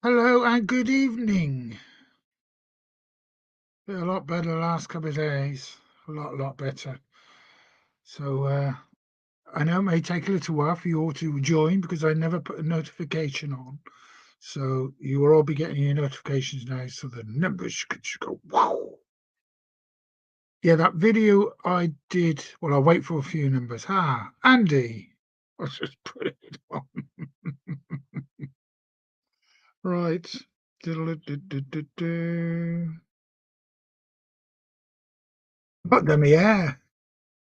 Hello and good evening. Been a lot better the last couple of days. A lot better. So I know it may take a little while for you all to join because I never put a notification on. So you will all be getting your notifications now. So the numbers should go wow. Yeah, that video I did. Well, I'll wait for a few numbers. Andy. Let's just put it on. Right. But them, yeah.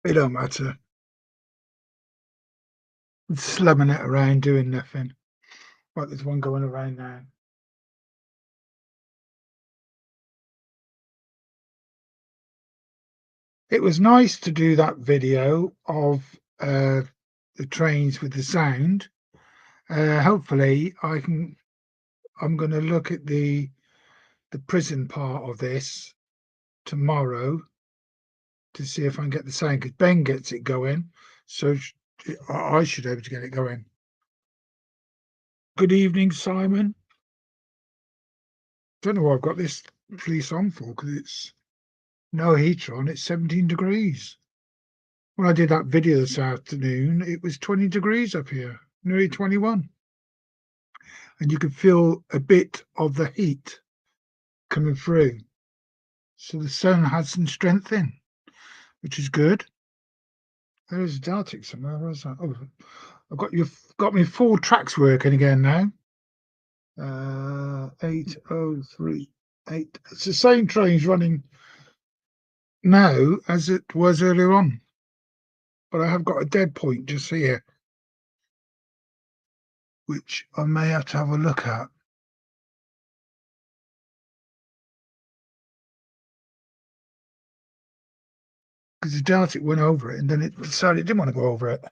It don't matter. Slumming it around doing nothing. Right, there's one going around now. It was nice to do that video of the trains with the sound. Hopefully, I'm going to look at the prison part of this tomorrow to see if I can get the sound because Ben gets it going, so I should be able to get it going. Good evening, Simon. Don't know why I've got this fleece on for because it's no heater on. It's 17 degrees. When I did that video this afternoon, it was 20 degrees up here, nearly 21. And you could feel a bit of the heat coming through. So the sun had some strength in, which is good. There is a Daltic somewhere. Where's that? Oh, got me 4 tracks working again now. 8038. It's the same trains running now as it was earlier on. But I have got a dead point just here, which I may have to have a look at. Because the Daltic went over it and then it decided it didn't want to go over it.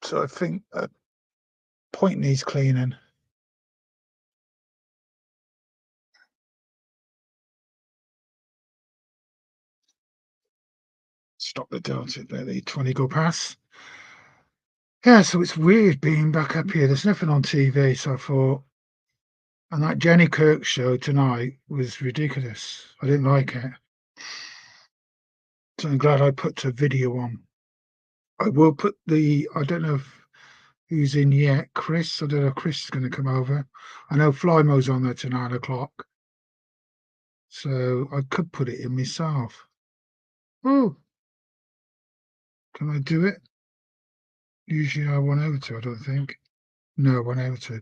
So I think a point needs cleaning. Stop the Daltic, let the 20 go past. Yeah, so it's weird being back up here. There's nothing on TV, so I thought, and that Jenny Kirk show tonight was ridiculous. I didn't like it. So I'm glad I put a video on. I will put I don't know if who's in yet. Chris, I don't know if Chris is going to come over. I know Flymo's on there to 9 o'clock. So I could put it in myself. Oh, can I do it? Usually I won't able to, I don't think. No, I won't able to.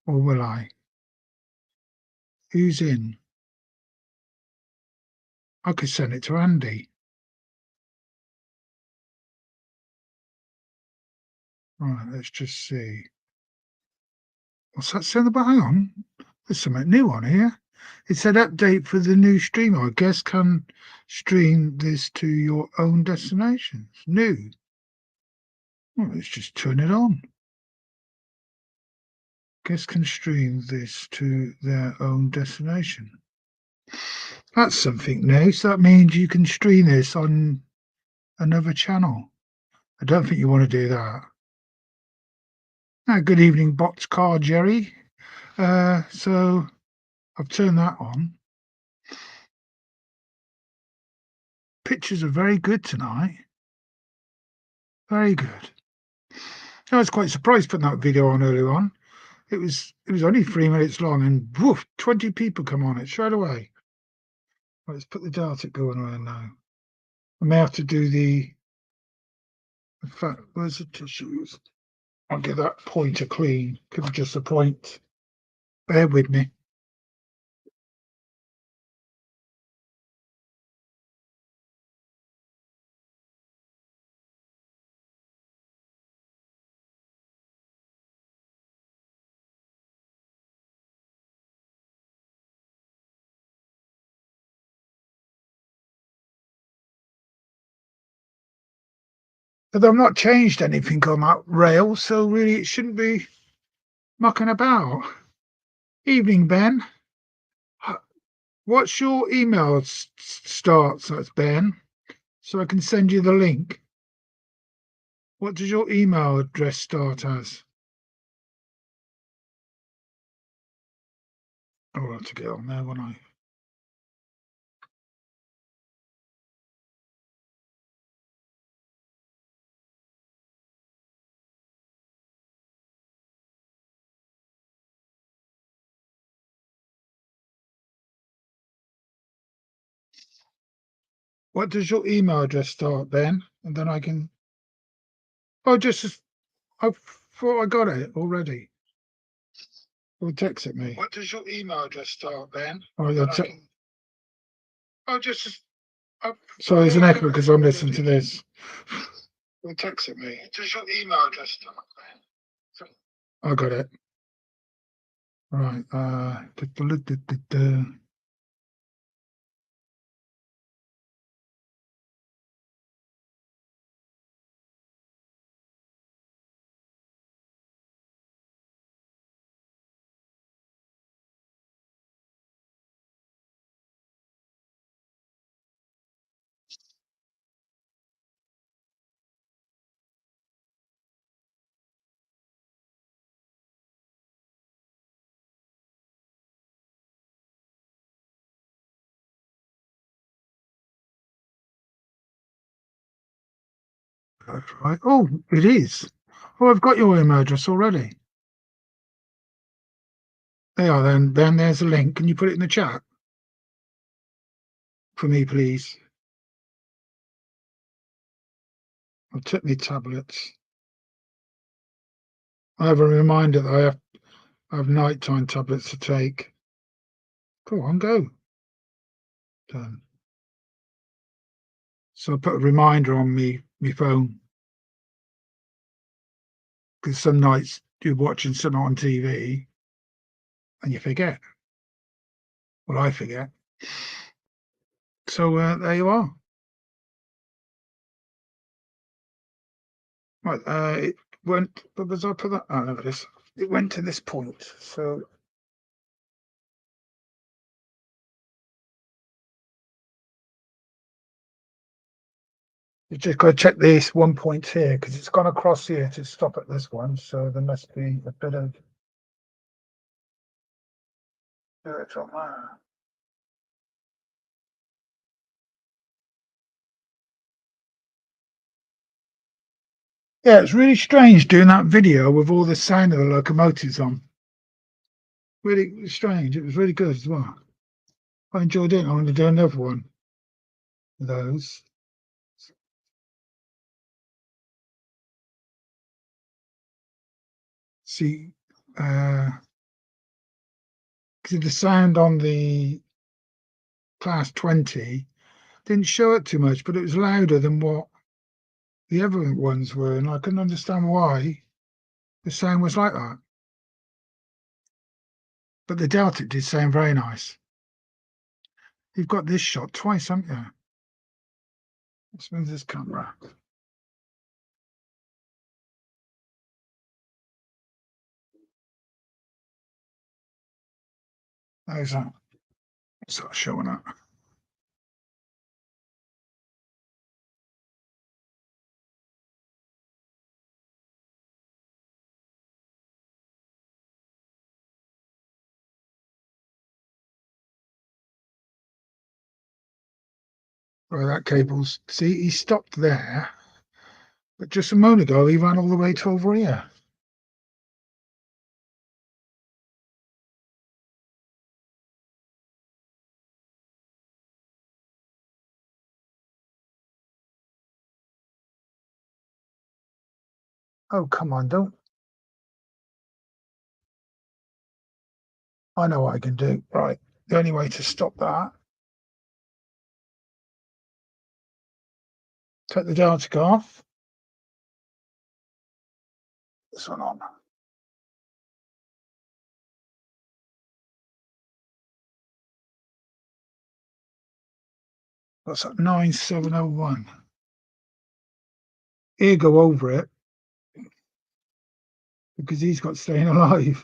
Or will I? Who's in? I could send it to Andy. Right, let's just see. What's that saying about? Hang on. There's something new on here. It said update for the new streamer. I guess can stream this to your own destinations. New. Well, let's just turn it on. Guests can stream this to their own destination. That's something new. So that means you can stream this on another channel. I don't think you want to do that. Good evening, Bots Car Jerry. So I've turned that on. Pictures are very good tonight. Very good. I was quite surprised putting that video on earlier on. It was only 3 minutes long, and woof, 20 people come on it straight away. Right, let's put the Daltic going on now. I may have to do in fact, where's the tissues? I'll give that pointer clean. Could be just a point. Bear with me. But I've not changed anything on that rail, so really it shouldn't be mucking about. Evening, Ben. What's your email start? So it's Ben, so I can send you the link. What does your email address start as? Oh, I'll have to get on there, won't I? What does your email address start, Ben? And then I can. Oh, I thought I got it already. Or text it me. What does your email address start, Ben? Oh, yeah. Oh, sorry, there's an echo because I'm listening to this. Or text it me. What does your email address start, Ben? I got it. Right. That's right. Oh, it is. Oh, I've got your email address already. There you are then. Then there's a link. Can you put it in the chat for me, please? I'll take my tablets. I have a reminder that I have nighttime tablets to take. Go on, go. Done. So I put a reminder on me phone because some nights you're watching something on TV and you forget. Well, I forget. So there you are. Right, it went. But was I put that? Oh, look at this. It went to this point. So you just got to check this one point here because it's gone across here to stop at this one. So there must be a bit of dirt on there. Yeah, it's really strange doing that video with all the sound of the locomotives on. Really strange. It was really good as well. I enjoyed it. I'm going to do another one of those. See, because the sound on the Class 20 didn't show it too much, but it was louder than what the other ones were, and I couldn't understand why the sound was like that. But the Delta did sound very nice. You've got this shot twice, haven't you? Let's move this camera. How's that? Start showing up. Where that cable's. See, he stopped there, but just a moment ago he ran all the way to over here. Oh, come on, don't. I know what I can do. Right. The only way to stop that, take the Delta off. This one on. What's that? 9701. Here, go over it because he's got staying alive.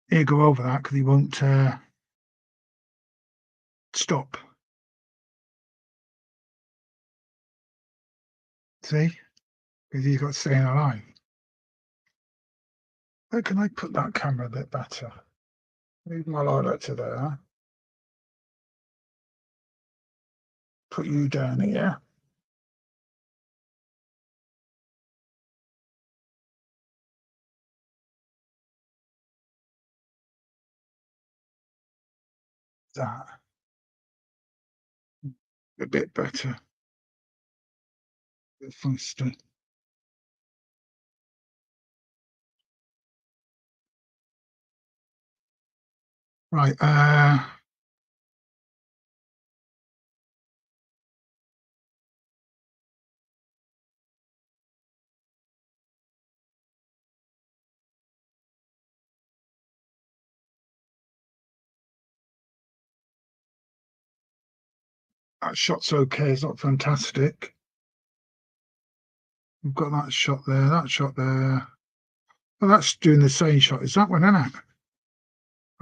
Here, go over that because he won't stop. See? Because you've got staying alive. How can I put that camera a bit better? Move my light to there. Put you down here. That. A bit better. A bit faster. Right, that shot's okay, it's not fantastic. We've got that shot there, that shot there. Well, that's doing the same shot as that one, isn't it?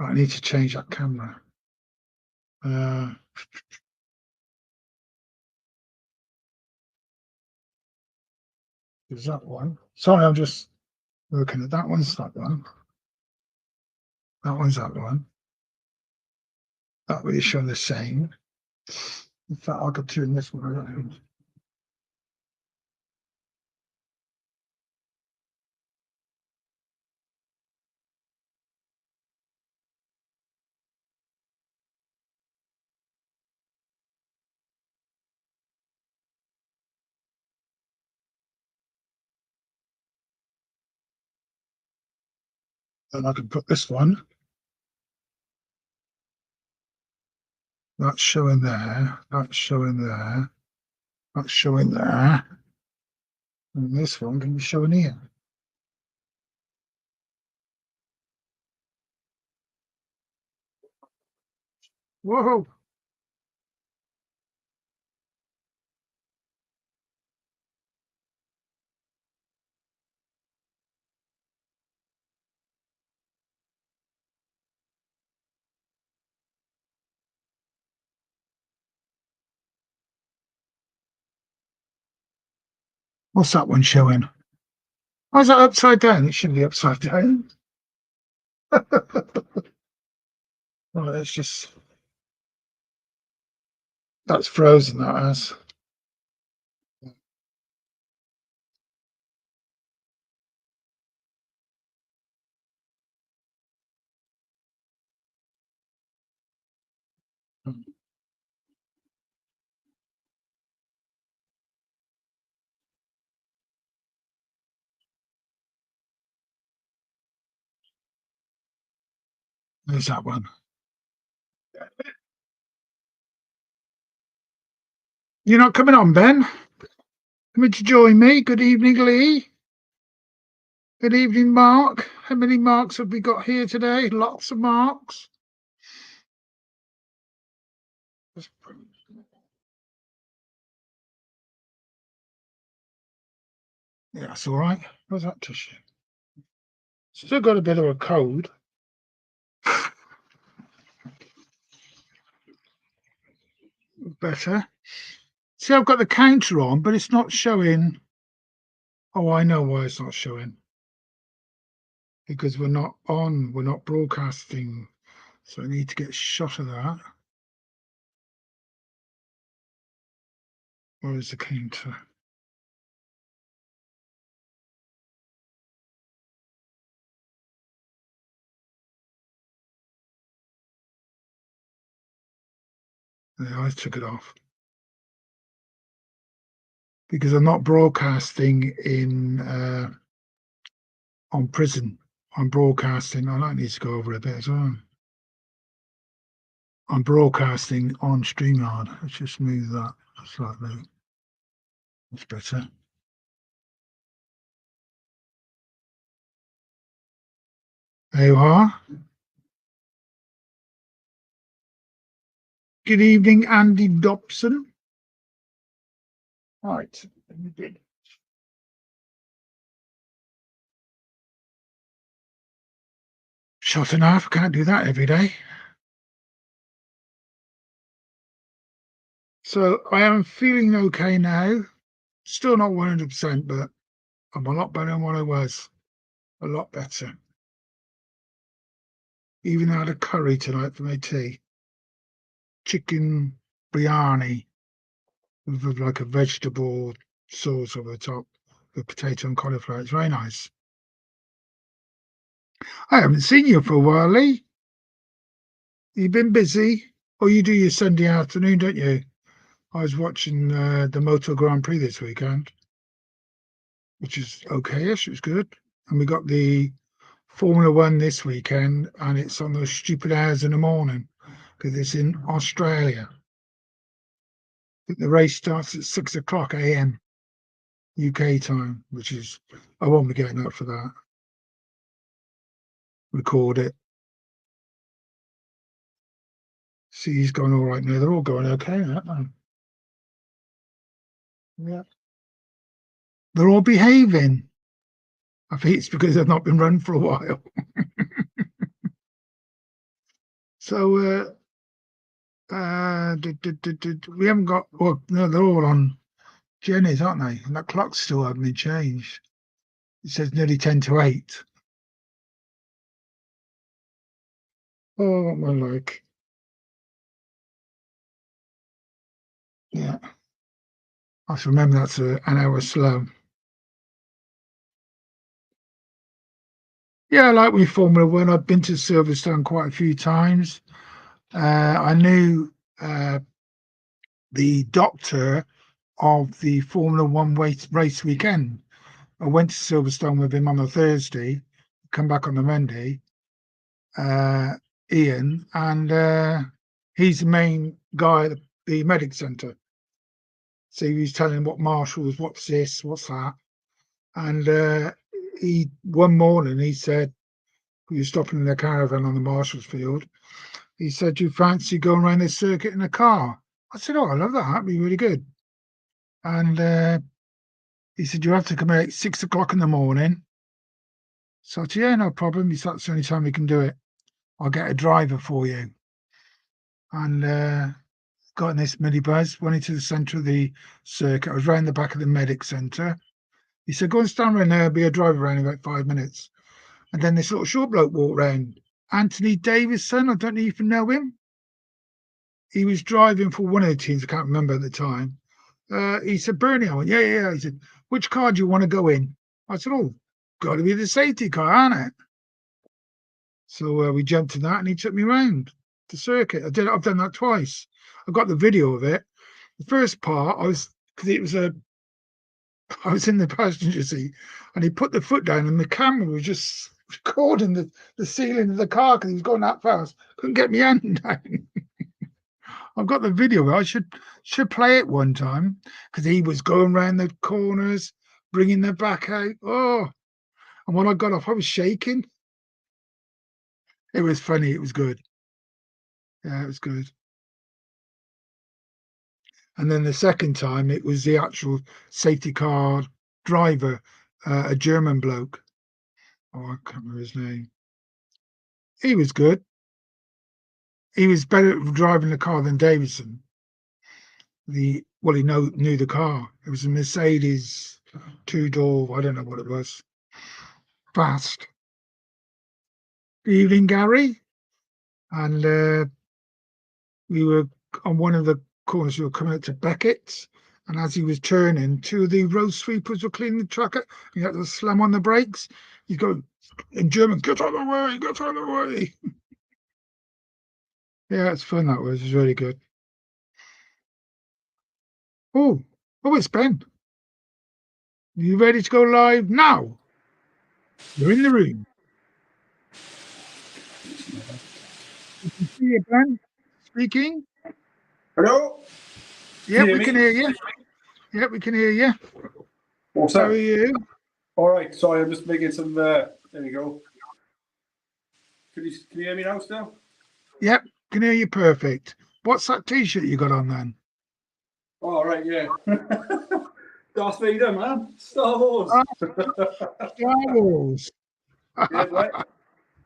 Right, I need to change that camera. Is that one? Sorry, I'm just looking at that one's that one. That one's that one. That really show the same. In fact, I'll go turn this one around. Then I can put this one. That's showing there. That's showing there. That's showing there. And this one can be showing here. Whoa! What's that one showing? Why is that upside down? It shouldn't be upside down. Right, it's just that's frozen. That has. There's that one. You're not coming on, Ben? Coming to join me? Good evening, Lee. Good evening, Mark. How many marks have we got here today? Lots of marks. Yeah, that's all right. Where's that tissue? Still got a bit of a cold. Better. See, I've got the counter on, but it's not showing. Oh, I know why it's not showing. Because we're not on, we're not broadcasting. So I need to get a shot of that. Where is the counter? Yeah, I took it off. Because I'm not broadcasting in on Prison. I'm broadcasting. I need to go over a bit as well. I'm broadcasting on StreamYard. Let's just move that slightly. That's better. There you are. Good evening, Andy Dobson. Right. Shot and a half. Can't do that every day. So I am feeling okay now. Still not 100%, but I'm a lot better than what I was. A lot better. Even had a curry tonight for my tea. Chicken biryani with like a vegetable sauce over the top with potato and cauliflower. It's very nice. I haven't seen you for a while, Lee. You've been busy. Or you do your Sunday afternoon, don't you? I was watching the Moto Grand Prix this weekend, which is okay-ish. It was good. And we got the Formula One this weekend, and it's on those stupid hours in the morning because it's in Australia. I think the race starts at 6 o'clock a.m. UK time, which is, I won't be getting up for that. Record it. See, he's going all right now. They're all going okay, aren't they? Yeah. They're all behaving. I think it's because they've not been run for a while. So we haven't got. Well, no, they're all on Jenny's, aren't they? And that clock still hasn't been changed. It says nearly 10 to 8. Oh, what am I like? Yeah. I have to remember that's an hour slow. Yeah, I like with Formula One. I've been to Silverstone quite a few times. I knew the doctor of the Formula One race weekend. I went to Silverstone with him on a Thursday, come back on the Monday, Ian, and he's the main guy at the medic centre. So he was telling what marshals, what's this, what's that. And he one morning he said, we were stopping in the caravan on the Marshalls field. He said, you fancy going around this circuit in a car? I said, oh, I love that. That'd be really good. And he said, you have to come out at 6 o'clock in the morning. So I said, yeah, no problem. He said, that's the only time we can do it. I'll get a driver for you. And got in this minibus, went into the centre of the circuit. I was round the back of the medic centre. He said, go and stand around there, be a driver around in about 5 minutes. And then this little short bloke walked round. Anthony Davison, I don't know if you know him. He was driving for one of the teams, I can't remember at the time. He said, Bernie, I went, yeah. He said, which car do you want to go in? I said, oh, got to be the safety car, ain't it? So we jumped in that and he took me round the circuit. I've done that twice. I've got the video of it. The first part, I was in the passenger seat and he put the foot down and the camera was just recording the ceiling of the car because he was going that fast. Couldn't get my hand down. I've got the video. I should play it one time because he was going around the corners, bringing the back out. Oh, and when I got off, I was shaking. It was funny. It was good. Yeah, it was good. And then the second time, it was the actual safety car driver, a German bloke. Oh, I can't remember his name. He was good. He was better at driving the car than Davison. He knew the car. It was a Mercedes two-door. I don't know what it was. Fast. Good evening, Gary. And we were on one of the corners. We were coming up to Beckett's, and as he was turning, two of the road sweepers were cleaning the track up. He had to slam on the brakes. He's going in German, get out of the way, get out of the way. Yeah, it's fun. That was. It was really good. Oh, it's Ben. You ready to go live now? You're in the room. You can see you, Ben. Speaking. Hello? Yeah, we can hear you. Yeah, we can hear you. What's up? How are you? All right, sorry, I'm just making some, there we go. Can you hear me now still? Yep, can hear you perfect. What's that T-shirt you got on then? All right, yeah. Darth Vader, man. Star Wars. Star Wars. Yeah, right.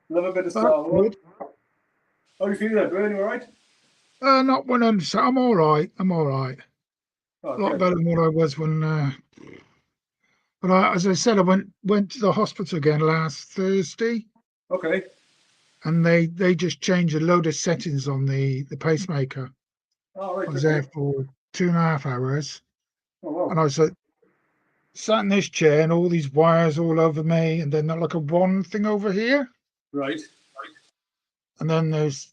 Love a bit of Star Wars. Good. How are you feeling there, Bernie? All right? Not 100%. I'm all right. Oh, A lot good. better than what I was when. But as I said, I went to the hospital again last Thursday, Okay. and they just changed a load of settings on the pacemaker. All right. I was Okay. there for 2.5 hours, Oh, wow. and I was sat in this chair, and all these wires all over me, and then like a wand thing over here, Right. and then there was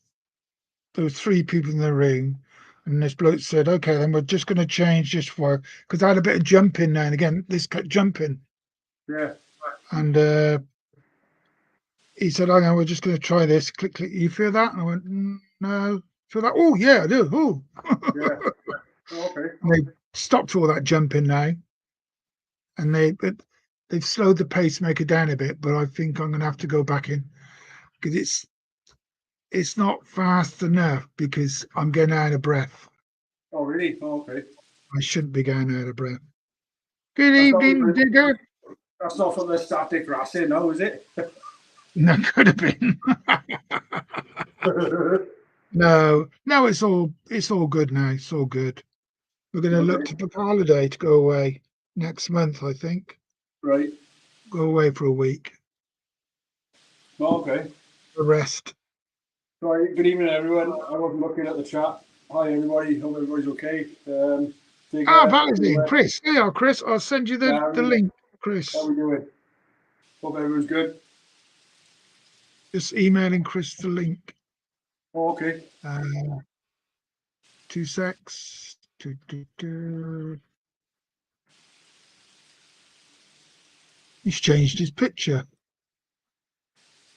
3 people in the room. And this bloke said, "Okay, then we're just going to change this for," because I had a bit of jumping now and again. This kept jumping, Yeah. and he said, "Okay, we're just going to try this. Click, click. You feel that?" And I went, "No." Feel that? Oh yeah, I do. Oh. Yeah. Oh, okay. And they stopped all that jumping now, and they've slowed the pacemaker down a bit. But I think I'm going to have to go back in because it's not fast enough because I'm getting out of breath. Oh, really? Oh, okay. I shouldn't be going out of breath. Good That's not evening, from Digger. that's not from the static racing, no, is it? No, could have been. No, it's all good now. It's all good. We're going to look Okay. to book a holiday to go away next month, I think. Right. Go away for a week, Oh, okay. a rest. Right. Good evening, everyone. I wasn't looking at the chat. Hi, everybody. Hope everybody's okay. Big, Valentine, Chris. Hey, Chris. I'll send you the Gary, link, how Chris. we doing? Hope everyone's good. Just emailing Chris the link. Oh, okay. 2 secs. He's changed his picture.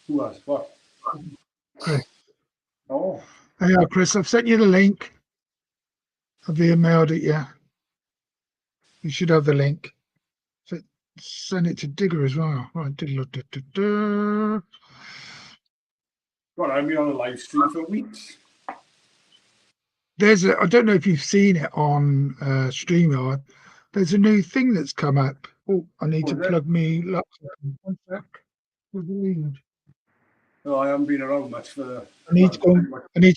Who has? What? Okay. Oh, Hey, Chris. I've sent you the link. I've emailed it. Yeah, you should have the link. So send it to Digger as well. Right. God, I've been on a live stream for weeks. I don't know if you've seen it on StreamYard. There's a new thing that's come up. Oh, I need to plug me laptop. 1 sec. No, I haven't been around much for. I need to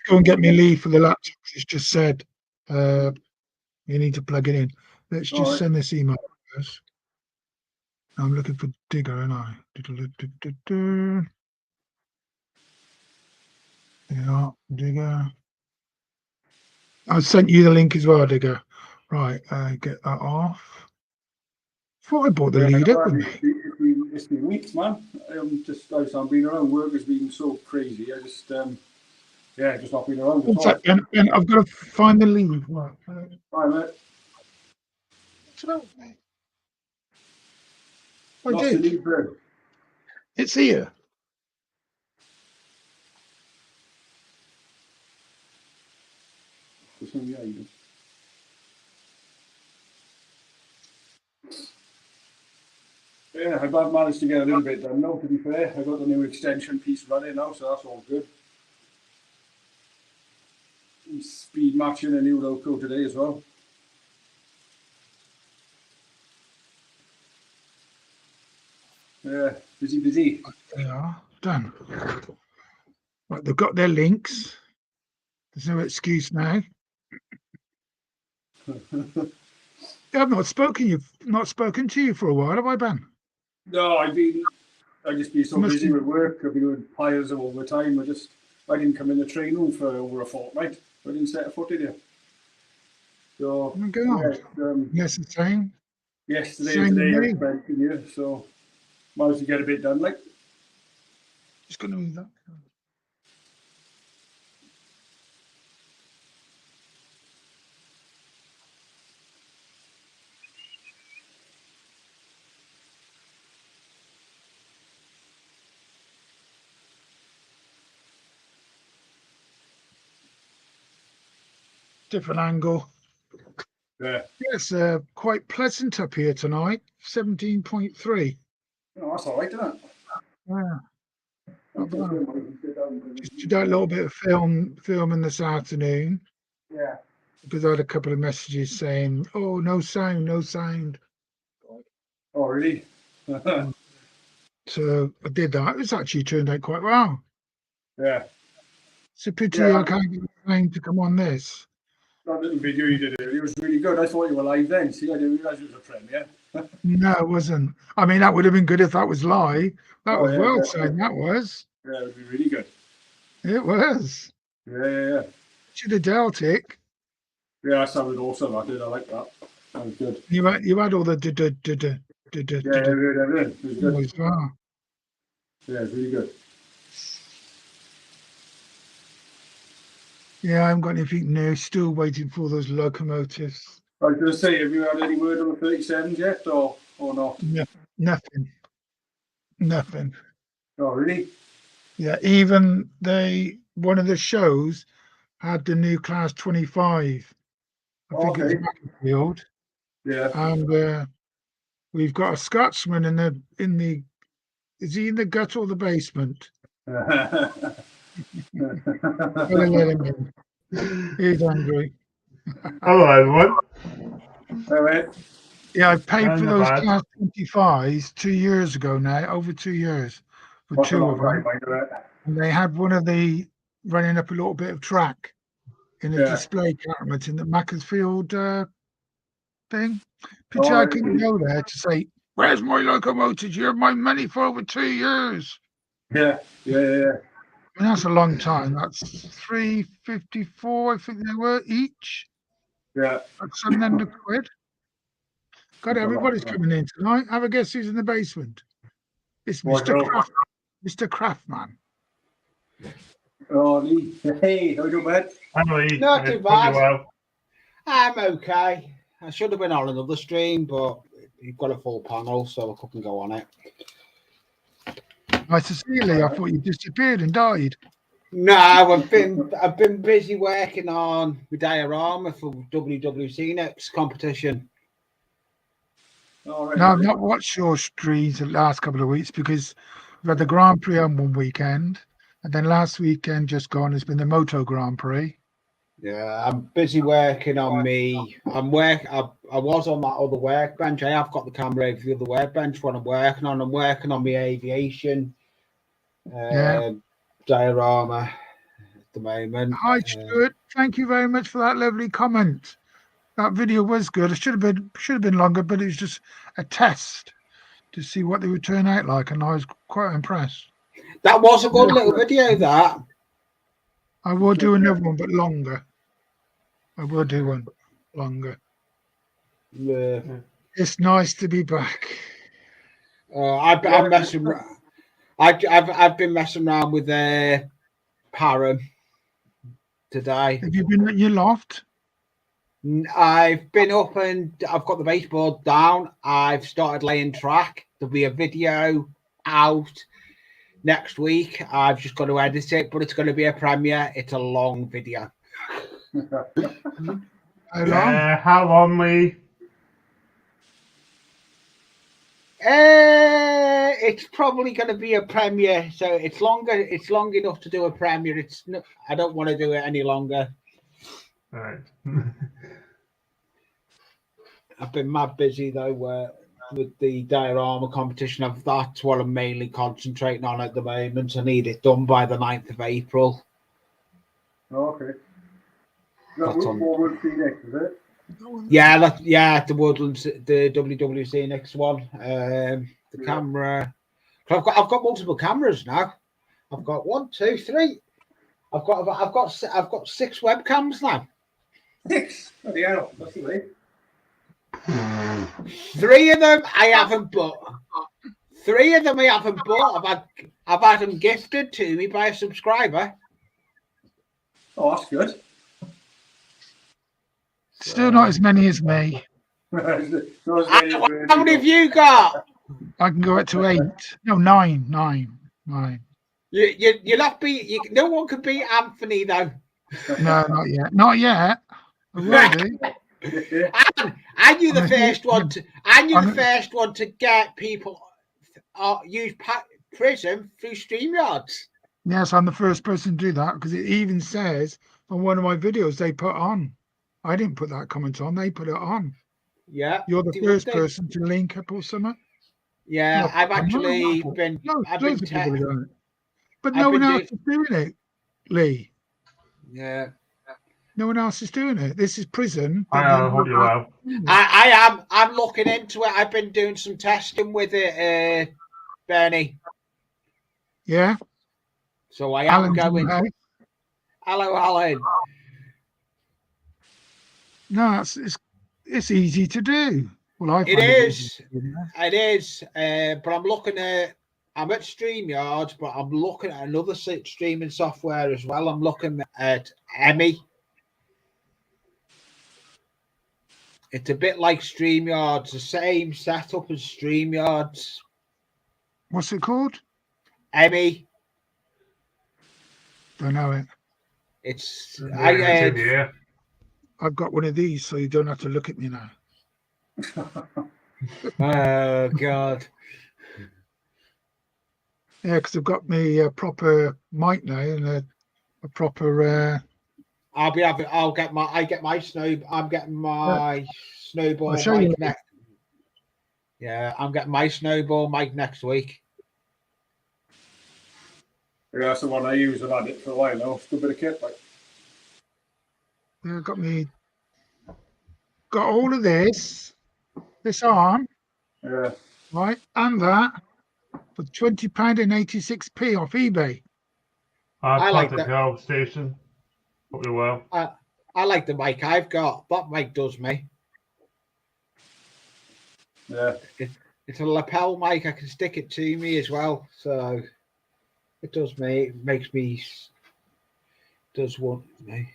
go and get me leave for the laptop. It's just said you need to plug it in. Let's just send this email first. I'm looking for Digger, and I. Yeah, Digger. I sent you the link as well, Digger. Right, get that off. Thought I brought the lead up with me. It's been weeks, man. I've been around. Work has been so crazy. I just, just not been around at all. Ben, I've got to find the lead. Right. Hi, mate. I Lost the did. lead, bro. It's here. Yeah, I've managed to get a little bit done now, to be fair. I got the new extension piece running now, so that's all good. Speed matching a new loco today as well. Yeah, busy. They are done. Right, they've got their links. There's no excuse now. I've not spoken to you for a while, have I, Ben? No, I've just been so busy with work. I've been doing piles of overtime. I didn't come in the train room for over a fortnight. I didn't set a foot in here. So, oh my God. Yes, the same. Yesterday and today I spent in here, so managed to get a bit done. Like, just going to move that. Different angle. Yeah. It's quite pleasant up here tonight. 17.3. Oh, that's all right, isn't it? Yeah. Just did a little bit of filming this afternoon. Yeah. Because I had a couple of messages saying, "Oh, no sound." Oh, really? So I did that. It's actually turned out quite well. Yeah. It's a pity I can't get the sound to come on this. That little video you did earlier was really good. I thought you were live then. See, I didn't realise it was a premiere. No, it wasn't. I mean, that would have been good if that was live. That was well said. That was. Yeah, it would be really good. It was. Yeah. Should have dealt it. Yeah, that sounded awesome. I did. I like that. That was good. You had all the Yeah, everything. It was good. as well. Yeah, it's really good. Yeah, I haven't got anything new. Still waiting for those locomotives. I was going to say, have you had any word on the 37s yet, or not? No, nothing. Oh, really? Yeah, even one of the shows had the new Class 25. I think it's Macclesfield. Yeah. And we've got a Scotsman in the. Is he in the gut or the basement? Gotta let him in. He's hungry. Hello, everyone. All right. Yeah, I paid for those Class 25s 2 years ago now, over 2 years, for What's two of them. And they had one of the running up a little bit of track in a display cabinet in the Macclesfield thing. Picture I couldn't go there to say, "Where's my locomotive? You have my money for over 2 years." Yeah. I mean, that's a long time. That's £3.54, I think they were each. Yeah. That's £700. God, everybody's coming in tonight. Have a guess who's in the basement. It's Mr. Craft, Mr. Craftman. Oh, Lee. Hey, how you doing, mate? Hello, Lee. Not too bad. Well. I'm okay. I should have been on another stream, but you've got a full panel, so I couldn't go on it. Nice to see you, Lee. I thought you disappeared and died. No, I've been busy working on the diorama for WWC next competition. All right. No, I've not watched your streams the last couple of weeks because we've had the Grand Prix on one weekend, and then last weekend just gone has been the Moto Grand Prix. Yeah, I'm busy working on me. I was on that other workbench. I have got the camera over the other workbench. What I'm working on my aviation diorama at the moment. Hi, Stuart. Thank you very much for that lovely comment. That video was good. It should have been longer, but it was just a test to see what they would turn out like, and I was quite impressed. That was a good little video. That I will do another one, but longer. I will do one longer. Yeah. It's nice to be back. I'm messing. I've been messing around with Param today. Have you been at your loft? I've been up and I've got the baseboard down. I've started laying track. There'll be a video out next week. I've just got to edit it, but it's going to be a premiere. It's a long video. How long? How long, Lee? It's probably going to be a premiere, so it's longer. It's long enough to do a premiere. I don't want to do it any longer. All right. I've been mad busy though with the diorama competition. That's what I'm mainly concentrating on at the moment. I need it done by the 9th of April. Okay. That's on Woodland Phoenix, is it? Yeah, the Woodlands, the WWC next one. The camera. I've got multiple cameras now. I've got 1, 2, 3. I've got 6 webcams now. 6. Bloody hell, that's the way. 3 of them I haven't bought. 3 of them I haven't bought. I've had them gifted to me by a subscriber. Oh, that's good. Still not as many as me. Not as many How many have you got? I can go up to 8. No, 9. 9. You'll not be. No one can beat Anthony though. No, not yet. Not yet. I will do. And you're the first one to. And you're the first one to get people use Prism through StreamYards. Yes, I'm the first person to do that because it even says on one of my videos they put on. I didn't put that comment on. They put it on. Yeah, you're the first person to link up or something. Yeah, no, I've actually been. No, I've been but no one else is doing it, Lee. Yeah. No one else is doing it. This is prison. I hope you well. I'm looking into it. I've been doing some testing with it, Bernie. Yeah. So I am Alan's going. okay. Hello, Alan. No, it's easy to do. Well, I It find is. easy to do. It is. But I'm at StreamYard, but I'm looking at another streaming software as well. I'm looking at Emmy. It's a bit like StreamYard. It's the same setup as StreamYard. What's it called? Emmy. Don't know it. It's I've got one of these, so you don't have to look at me now. Oh God. Yeah, because I've got me a proper mic now and a proper. I'm getting my snowball I'll show you. mic next. Yeah, I'm getting my snowball mic next week. Yeah, that's the one I use. I've had it for a while now. It's a good bit of kit. Like. Yeah, got all of this arm, Yeah. right, and that for £20 and 86p off eBay. I like that. Help station. Hope you well. I like the mic I've got. That mic does me. Yeah. It's a lapel mic. I can stick it to me as well. So it does me. It makes me. Does want me.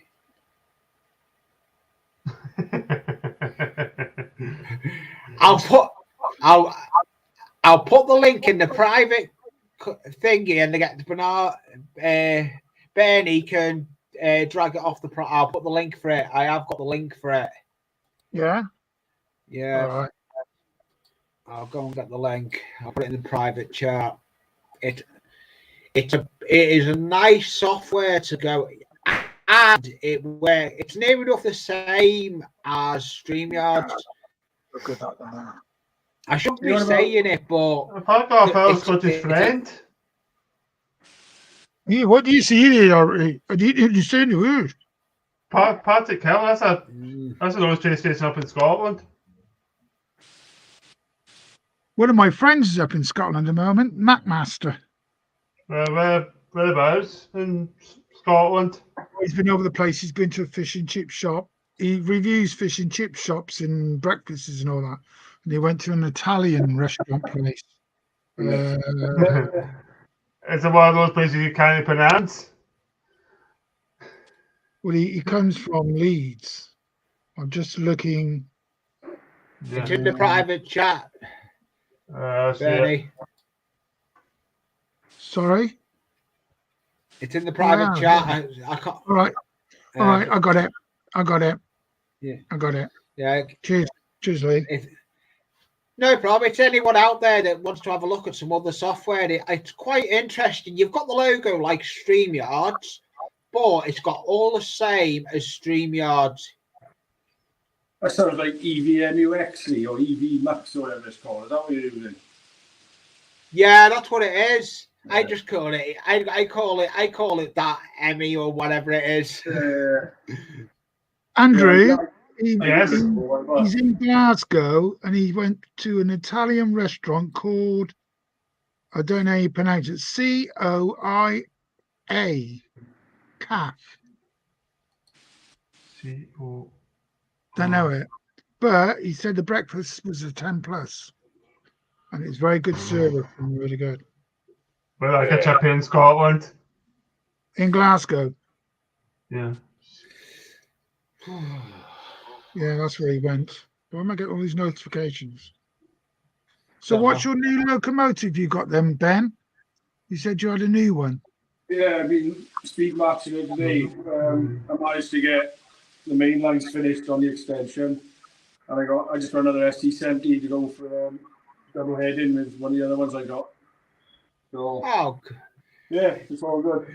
I'll put the link in the private thingy, and they get Bernie can drag it off the. I'll put the link for it. I have got the link for it. Yeah. Yeah. All right. I'll go and get the link. I'll put it in the private chat. It is a nice software to go, and it's near enough the same as StreamYard. Look at that now. I shouldn't be saying it, but If I got a fellow Scottish friend. Yeah, what do you see there, Artie? I didn't understand the word. Partick Hill, that's an old train station up in Scotland. One of my friends is up in Scotland at the moment, Macmaster. Whereabouts in Scotland? He's been over the place. He's been to a fish and chip shop. He reviews fish and chip shops and breakfasts and all that. And he went to an Italian restaurant place. It's one of those places you can't pronounce. Well, he comes from Leeds. I'm just looking. It's in the private chat. Bernie. Sorry? It's in the private chat. I can't. All right. All right. I got it. Yeah. I got it. Yeah. Cheers, Lee. No problem. It's anyone out there that wants to have a look at some other software. It's quite interesting. You've got the logo like StreamYard, but it's got all the same as StreamYard. That sounds like EVMUX or EVMAX or whatever it's called. Is that what you're using? Yeah, that's what it is. Yeah. I just call it. I call it that Emmy or whatever it is. Andrew. Yes. He's in Glasgow and he went to an Italian restaurant called, I don't know how you pronounce it, COIA. CAF. Don't know it. But he said the breakfast was a 10 plus. And it's very good service and really good. Well, I catch up in Scotland. In Glasgow. Yeah. Yeah, that's where he went. Why am I getting all these notifications? So what's your new locomotive you got then, Ben? You said you had a new one. Yeah, I've been speed matching it today. I managed to get the main lines finished on the extension. And I just got another ST70 to go for double heading with one of the other ones I got. So yeah, it's all good.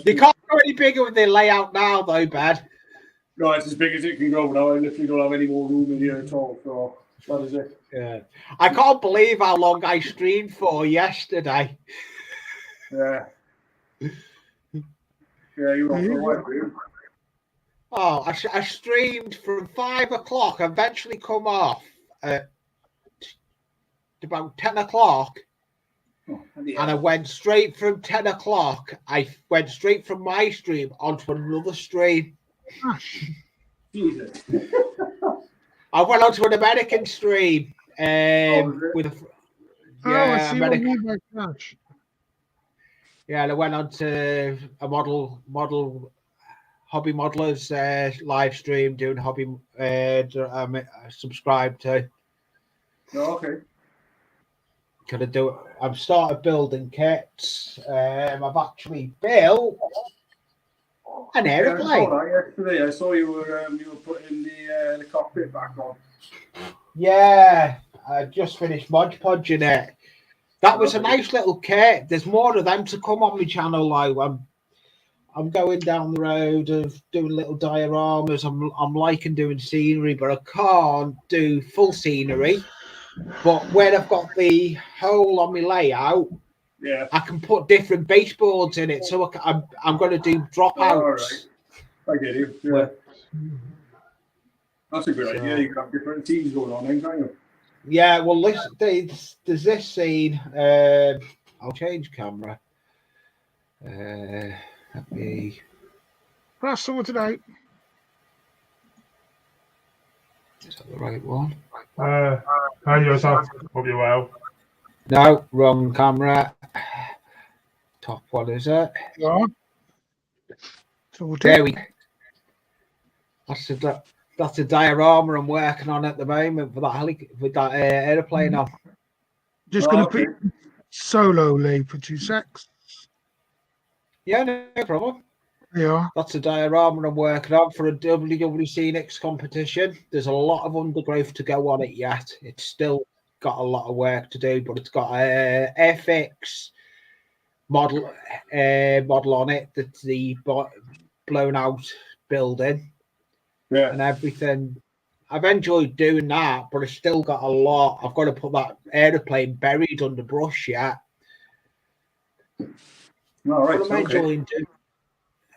They can't go any bigger with their layout now though, Bad. No, it's as big as it can go now. I literally don't have any more room in here at all. So that is it. Yeah. I can't believe how long I streamed for yesterday. Yeah. Yeah, you were on for a while, Oh, I streamed from 5 o'clock. I eventually come off at about 10 o'clock. Oh, And I went straight from 10 o'clock. I went straight from my stream onto another stream. Gosh. Jesus. I went onto an American stream. was it? With a, Oh, I yeah, see what you American. mean by Clash. Yeah, and I went on to a model hobby modelers live stream doing hobby. I'm subscribed to. Oh, okay. Gonna do it. I've started building kits. I've actually built an Yeah, I aeroplane. saw that yesterday. I saw you were putting the cockpit back on. Yeah, I just finished Mod Podging it. That was a Okay. nice little kit. There's more of them to come on my channel. Like I'm going down the road of doing little dioramas. I'm liking doing scenery, but I can't do full scenery. But when I've got the hole on my layout, Yeah. I can put different baseboards in it. So I'm going to do dropouts. All right. I get you. Yeah. Well, That's a good idea. You can have different teams going on, then, can't you? Yeah, well, there's this scene. I'll change camera. Let me. That's sorted out. Is that the right one? Hi, yourself. Hope you're well. No, wrong camera. Top one, is it? Yeah. Sorted. There we go. That's a diorama I'm working on at the moment for that aeroplane on. Just Oh, going to okay. put solo Lee for 2 secs. Yeah, no problem. Yeah. That's a diorama I'm working on for a WWC next competition. There's a lot of undergrowth to go on it yet. It's still got a lot of work to do, but it's got a FX model on it. That's the blown out building Yeah. and everything. I've enjoyed doing that, but I've still got a lot. I've got to put that aeroplane buried under brush yet. All right. But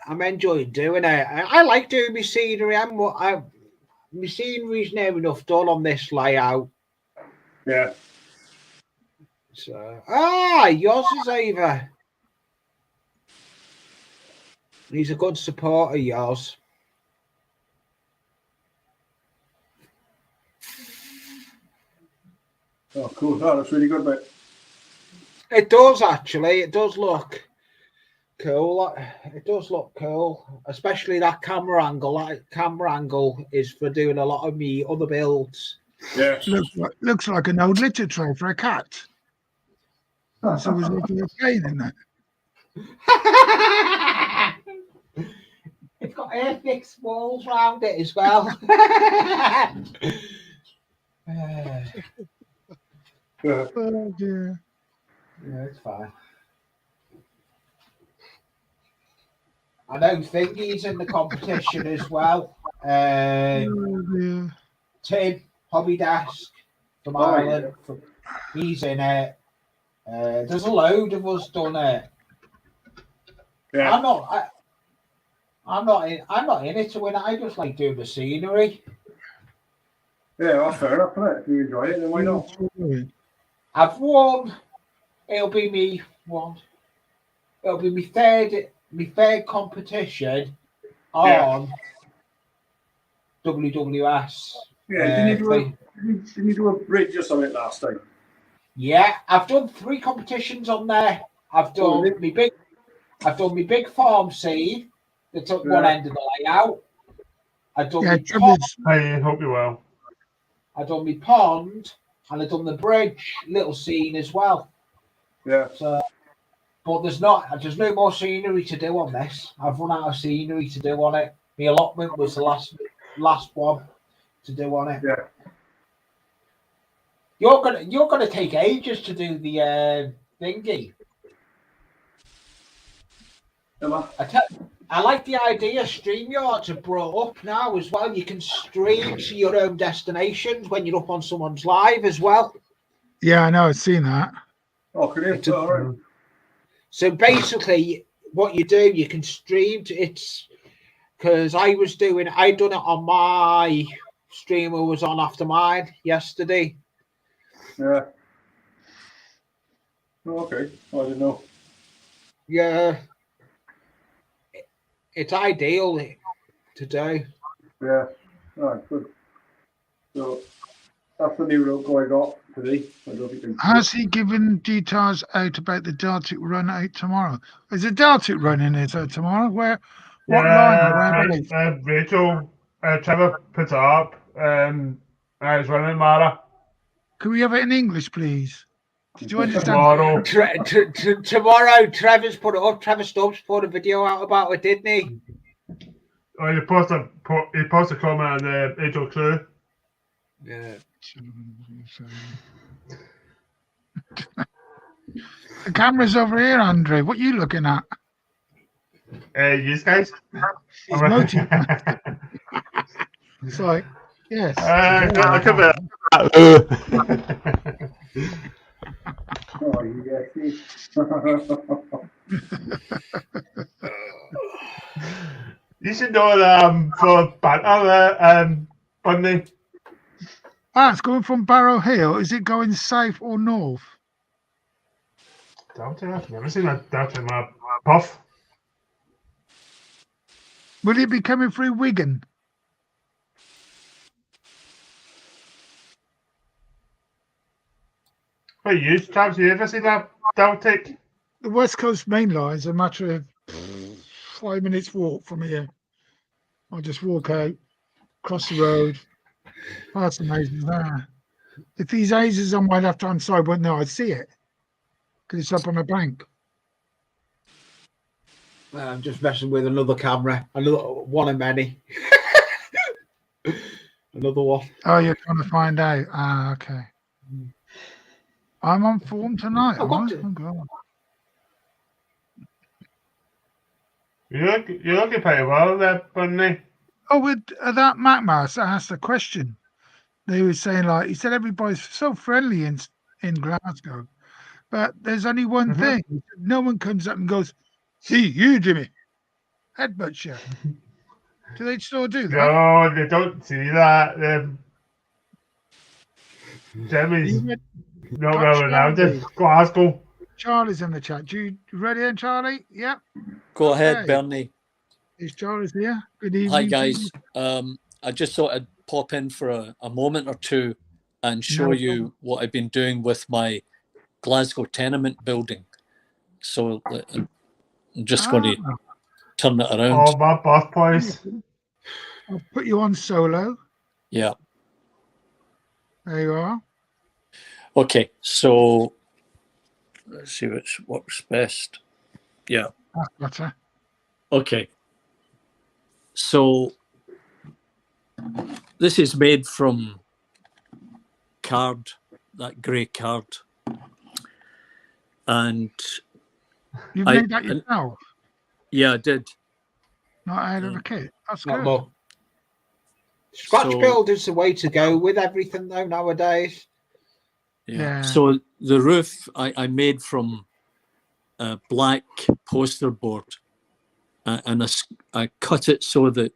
I'm enjoying doing it. I like doing my scenery. My scenery's near enough done on this layout. Yeah. So yours is over. He's a good supporter, yours. Oh, cool. Oh, that's really good, mate. It does actually. It does look cool. It does look cool, especially that camera angle. That camera angle is for doing a lot of me other builds. Yeah. Looks like an old litter tray for a cat. So was like a plane in that. It's got airfix walls round it as well. Yeah. Oh dear. Yeah, it's fine. I know Thingy's in the competition as well. Oh dear. Tim, Hobby Desk from Ireland, he's in it. There's a load of us done it. Yeah. I'm not in it to win. I just like doing the scenery. Yeah, that's fair enough, isn't it? If you enjoy it, then why not? I've won. It'll be me one. It'll be my third competition on WWS. Yeah, didn't you do a bridge or something last time? Yeah, I've done 3 competitions on there. I've done my big farm scene that took one end of the layout. I've done my pond, Hi, hope you're well. I've done my pond, and I've done the bridge little scene as well. Yeah. So, but there's no more scenery to do on this. I've run out of scenery to do on it. My allotment was the last one to do on it. Yeah. You're gonna take ages to do the thingy. Emma? I like the idea StreamYards have brought up now as well. You can stream to your own destinations when you're up on someone's live as well. Yeah, I know. I've seen that. Oh, can you? All right. So basically, what you do, you can stream to it's because I done it on my streamer was on after mine yesterday. Yeah. Oh, okay. I didn't know. Yeah. It's ideal to do. Yeah. All right, good. So that's the new logo I got today. I don't know if you can. Has he given details out about the Dartic run out tomorrow? Is it Dartic running is out tomorrow? What line or whereabouts? Rachel, Trevor put it up. I was running Mara Can we have it in English, please? Did you understand? tomorrow. Tomorrow, Trevor's put it up. Trevor Stubbs put a video out about it, didn't he? Oh, he posted a comment on the Angel Crew. Yeah. The camera's over here, Andre. What are you looking at? You guys? He's motive. It's like, yes. Look at that. Oh, you get me. You should know that for banter, Bunny. It's going from Barrow Hill. Is it going south or north? Delta? I've never seen that Delta in my puff. Will it be coming through Wigan? What you, Travis? You ever see that Delta? The West Coast main line is a matter of 5 minutes walk from here. I'll just walk out, cross the road, past the houses there. If these houses on my left-hand side weren't there, I'd see it because it's up on a bank. I'm just messing with another camera. Another one of many. Another one. Oh, you're trying to find out. Okay. I'm on form tonight. I've got am I? to- Oh, God. You're looking pretty well there, Bunny. Oh, with that MacMaster asked a question. They were saying, like, he said everybody's so friendly in Glasgow, but there's only one thing. He said, no one comes up and goes, "See you, Jimmy." Headbutt you. Do they still do that? No, they don't see that. Jimmy's You not well renowned in Glasgow. Charlie's in the chat. You ready then, Charlie? Yep. Go ahead, Okay. Bernie. Is Charlie's here? Good evening. Hi, to guys. you. I just thought I'd pop in for a moment or two and show No you problem. what I've been doing with my Glasgow tenement building. So I'm just going to Ah, turn it around. Oh, my birthplace. I'll put you on solo. Yeah. There you are. Okay. So let's see which works best. Yeah. That's better. Okay. So this is made from card, that grey card. And You've I- made that yourself, yeah, I did. not out of a kit. That's Not good. more. Scratch So- build is the way to go with everything though nowadays. Yeah. So the roof I made from black poster board, and I cut it so that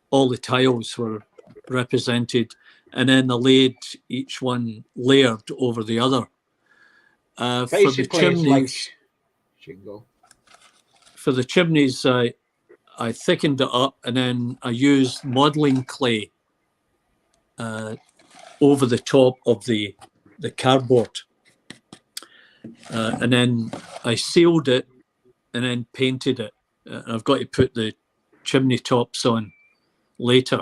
all the tiles were represented, and then I laid each one layered over the other. For the Basically, it's like chimneys, shingle. for the chimneys, I thickened it up, and then I used modelling clay over the top of the cardboard, and then I sealed it and then painted it. I've got to put the chimney tops on later.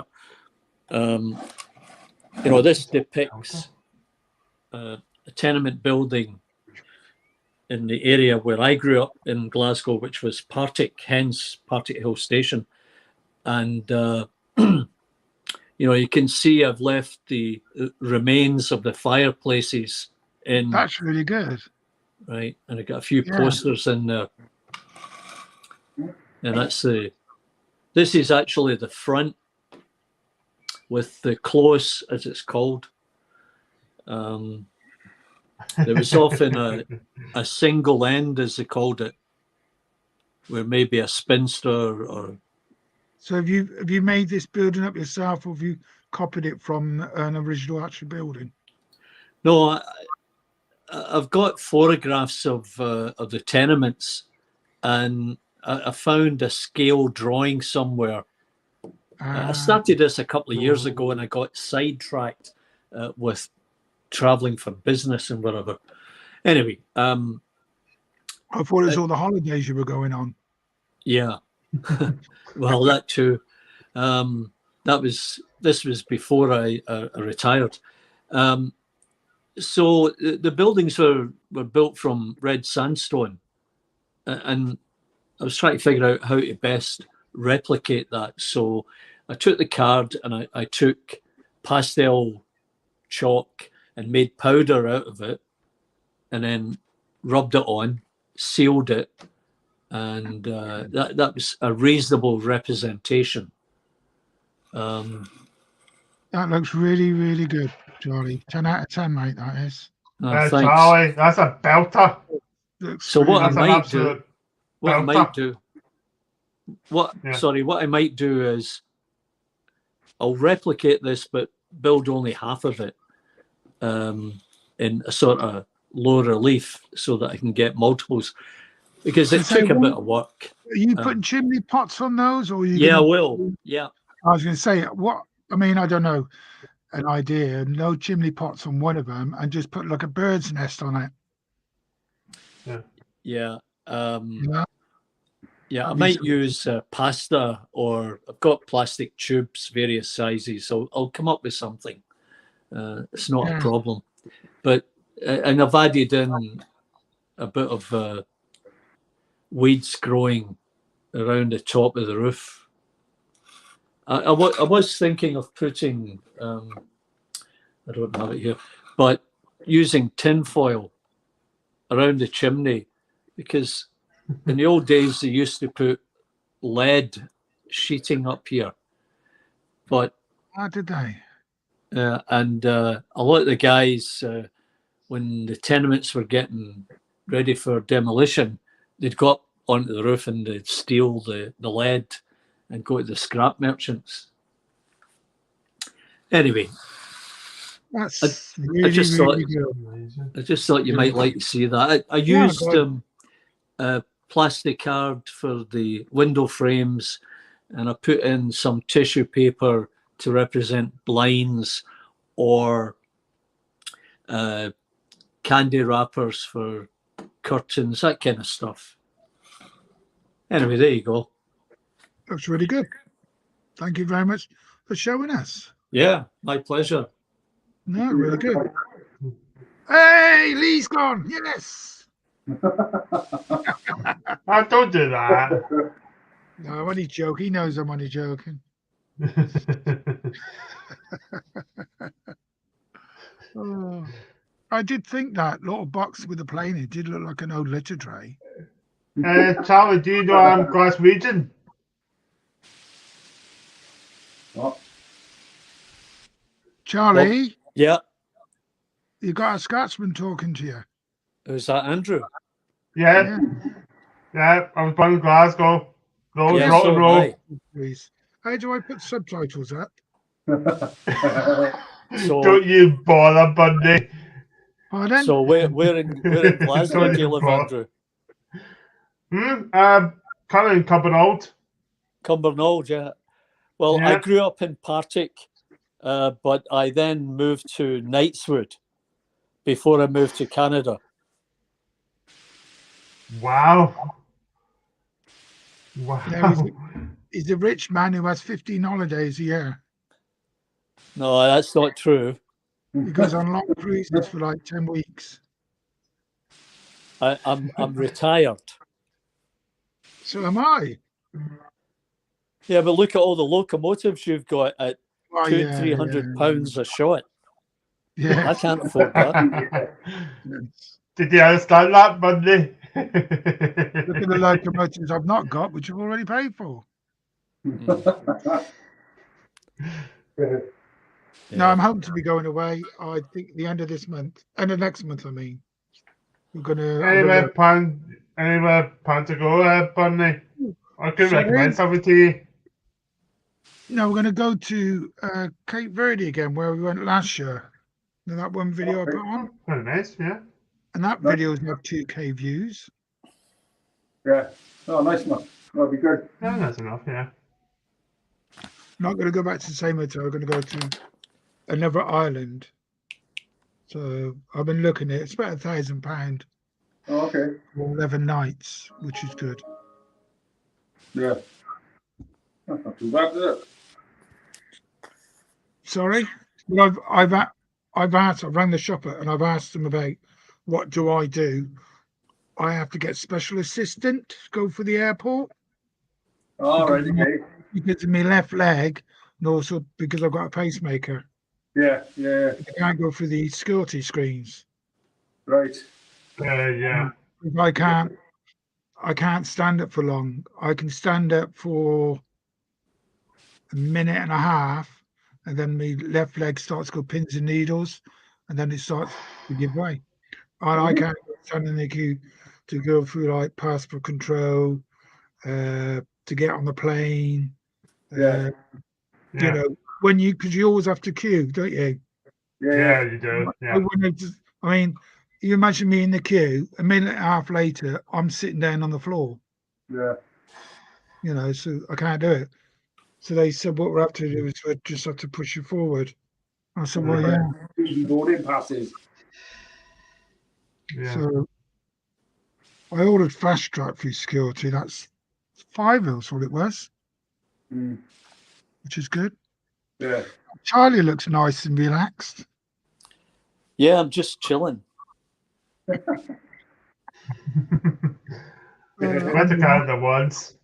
This depicts a tenement building in the area where I grew up in Glasgow, which was Partick, hence Partick Hill Station. And, you can see I've left the remains of the fireplaces in, That's really good. right? And I got a few Yeah. posters in there. And this is actually the front with the close, as it's called. There was often a single end, as they called it, where maybe a spinster or So have you made this building up yourself, or have you copied it from an original actual building? No, I've got photographs of the tenements, and I found a scale drawing somewhere. I started this a couple of years ago, and I got sidetracked with traveling for business and whatever. Anyway, I thought it was all the holidays you were going on. yeah. Well, that too. This was before I retired. So the buildings were built from red sandstone, and I was trying to figure out how to best replicate that. So I took the card and I took pastel chalk and made powder out of it, and then rubbed it on, sealed it, and that was a reasonable representation. That looks really, really good, Charlie. 10 out of 10, mate, that is. Thanks. Charlie, that's a belter. Looks So what That's I an might absolute do, what I belter. might do, what Yeah. sorry, what I might do is I'll replicate this, but build only half of it in a sort of low relief, so that I can get multiples, because it So took a what- bit of work. Are you putting chimney pots on those, or are you? Yeah, I gonna- will. Yeah, I was going to say, what? I mean, I don't know, an idea. No chimney pots on one of them, and just put like a bird's nest on it. yeah. You know? Yeah, I That'd be might so- use pasta, or I've got plastic tubes, various sizes. So I'll come up with something. It's not Yeah. a problem. But and I've added in a bit of weeds growing around the top of the roof. I was thinking of putting, I don't have it here, but using tin foil around the chimney, because in the old days they used to put lead sheeting up here, but How did they? and a lot of the guys, when the tenements were getting ready for demolition, they'd go up onto the roof and they'd steal the lead and go to the scrap merchants. Anyway, That's really, just thought- really good. Amazing. I just thought you might like to see that. I Yeah, used go plastic card for the window frames, and I put in some tissue paper to represent blinds, or candy wrappers for curtains, that kind of stuff. Anyway, there you go. Looks really good. Thank you very much for showing us. Yeah, my pleasure. No, really good. Hey, Lee's gone. Yes. Oh, don't do that. No, I'm only joking. He knows I'm only joking. Oh, I did think that little box with the plane, it did look like an old litter tray. Charlie, do you know Glaswegian? Oh, Charlie, Yeah, you got a Scotsman talking to you. was that Andrew? Yeah, yeah. I was born in Glasgow. Roll, Yeah, rock so and am roll. I. Please. How do I put subtitles up? So, Don't you bother, Bundy. Pardon? so where in Glasgow do you live, Andrew? Kind of Cumbernauld. Cumbernauld, yeah. Well, I Yeah. grew up in Partick, but I then moved to Knightswood before I moved to Canada. Wow. Yeah, Wow. he's a rich man who has 15 holidays a year. No, that's not true. He goes on long cruises for like 10 weeks. I'm retired. So am I. Yeah, but look at all the locomotives you've got at Oh, two, yeah, 300 yeah, pounds a shot. Yeah. I can't afford that. Did you understand that, Bundy? Look at the locomotives I've not got, which I've already paid for. No, I'm hoping to be going away. I think the end of this month, and the next month, I mean. We're gonna. Anywhere plan to go, Bundy? I could Sorry? recommend something to you. No, we're going to go to Cape Verde again, where we went last year. Now, that one video I put on, Very nice, yeah. and that video's got 2K views. Yeah. Oh, nice one. That'll be good. Yeah, that's enough, yeah. Not going to go back to the same hotel. We're going to go to another island. So I've been looking at it. It's about £1,000 Oh, okay. for 11 nights, which is good. Yeah. That's not too bad, is it? Sorry, but I've asked. I've rang the shopper and I've asked them about what do I do. I have to get special assistant to go for the airport All right, okay. because of my left leg, and also because I've got a pacemaker. Yeah, yeah, I can't go through the security screens. right. Yeah. If I can't stand up for long. I can stand up for a minute and a half, and then my left leg starts to go pins and needles, and then it starts to give way. And I can't stand in the queue to go through like passport control, to get on the plane. Yeah. You know, because you always have to queue, don't you? Yeah, you do. I Yeah. wouldn't have just, I mean, you imagine me in the queue, a minute and a half later, I'm sitting down on the floor, Yeah. you know, so I can't do it. So they said, what we have to do is we just have to push you forward. I said, well, yeah. Easy boarding passes. Yeah. So I ordered fast track through security. That's €5, what it was, Mm. which is good. Yeah. Charlie looks nice and relaxed. Yeah, I'm just chilling. Went to Canada once.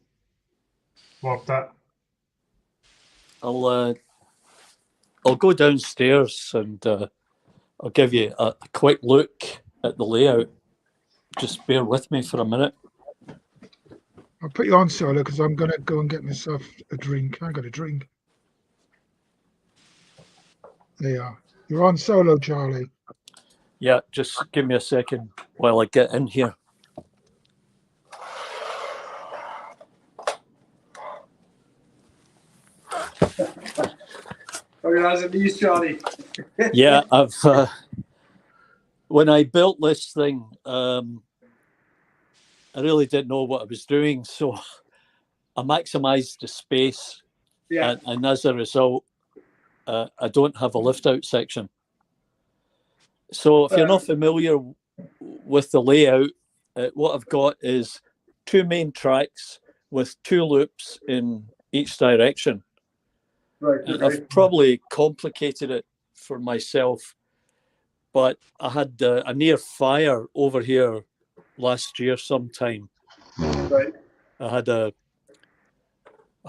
Loved it. I'll go downstairs and I'll give you a quick look at the layout. Just bear with me for a minute. I'll put you on solo because I'm going to go and get myself a drink. I got a drink. There you are. You're on solo, Charlie. Yeah, just give me a second while I get in here. Oh, how's it these, Johnny? Yeah, I've when I built this thing, I really didn't know what I was doing, so I maximized the space, Yeah. and as a result, I don't have a lift out section. So if you're not familiar with the layout, what I've got is 2 main tracks with 2 loops in each direction. Right. And Okay. I've probably complicated it for myself, but I had a near fire over here last year sometime. Right. I had a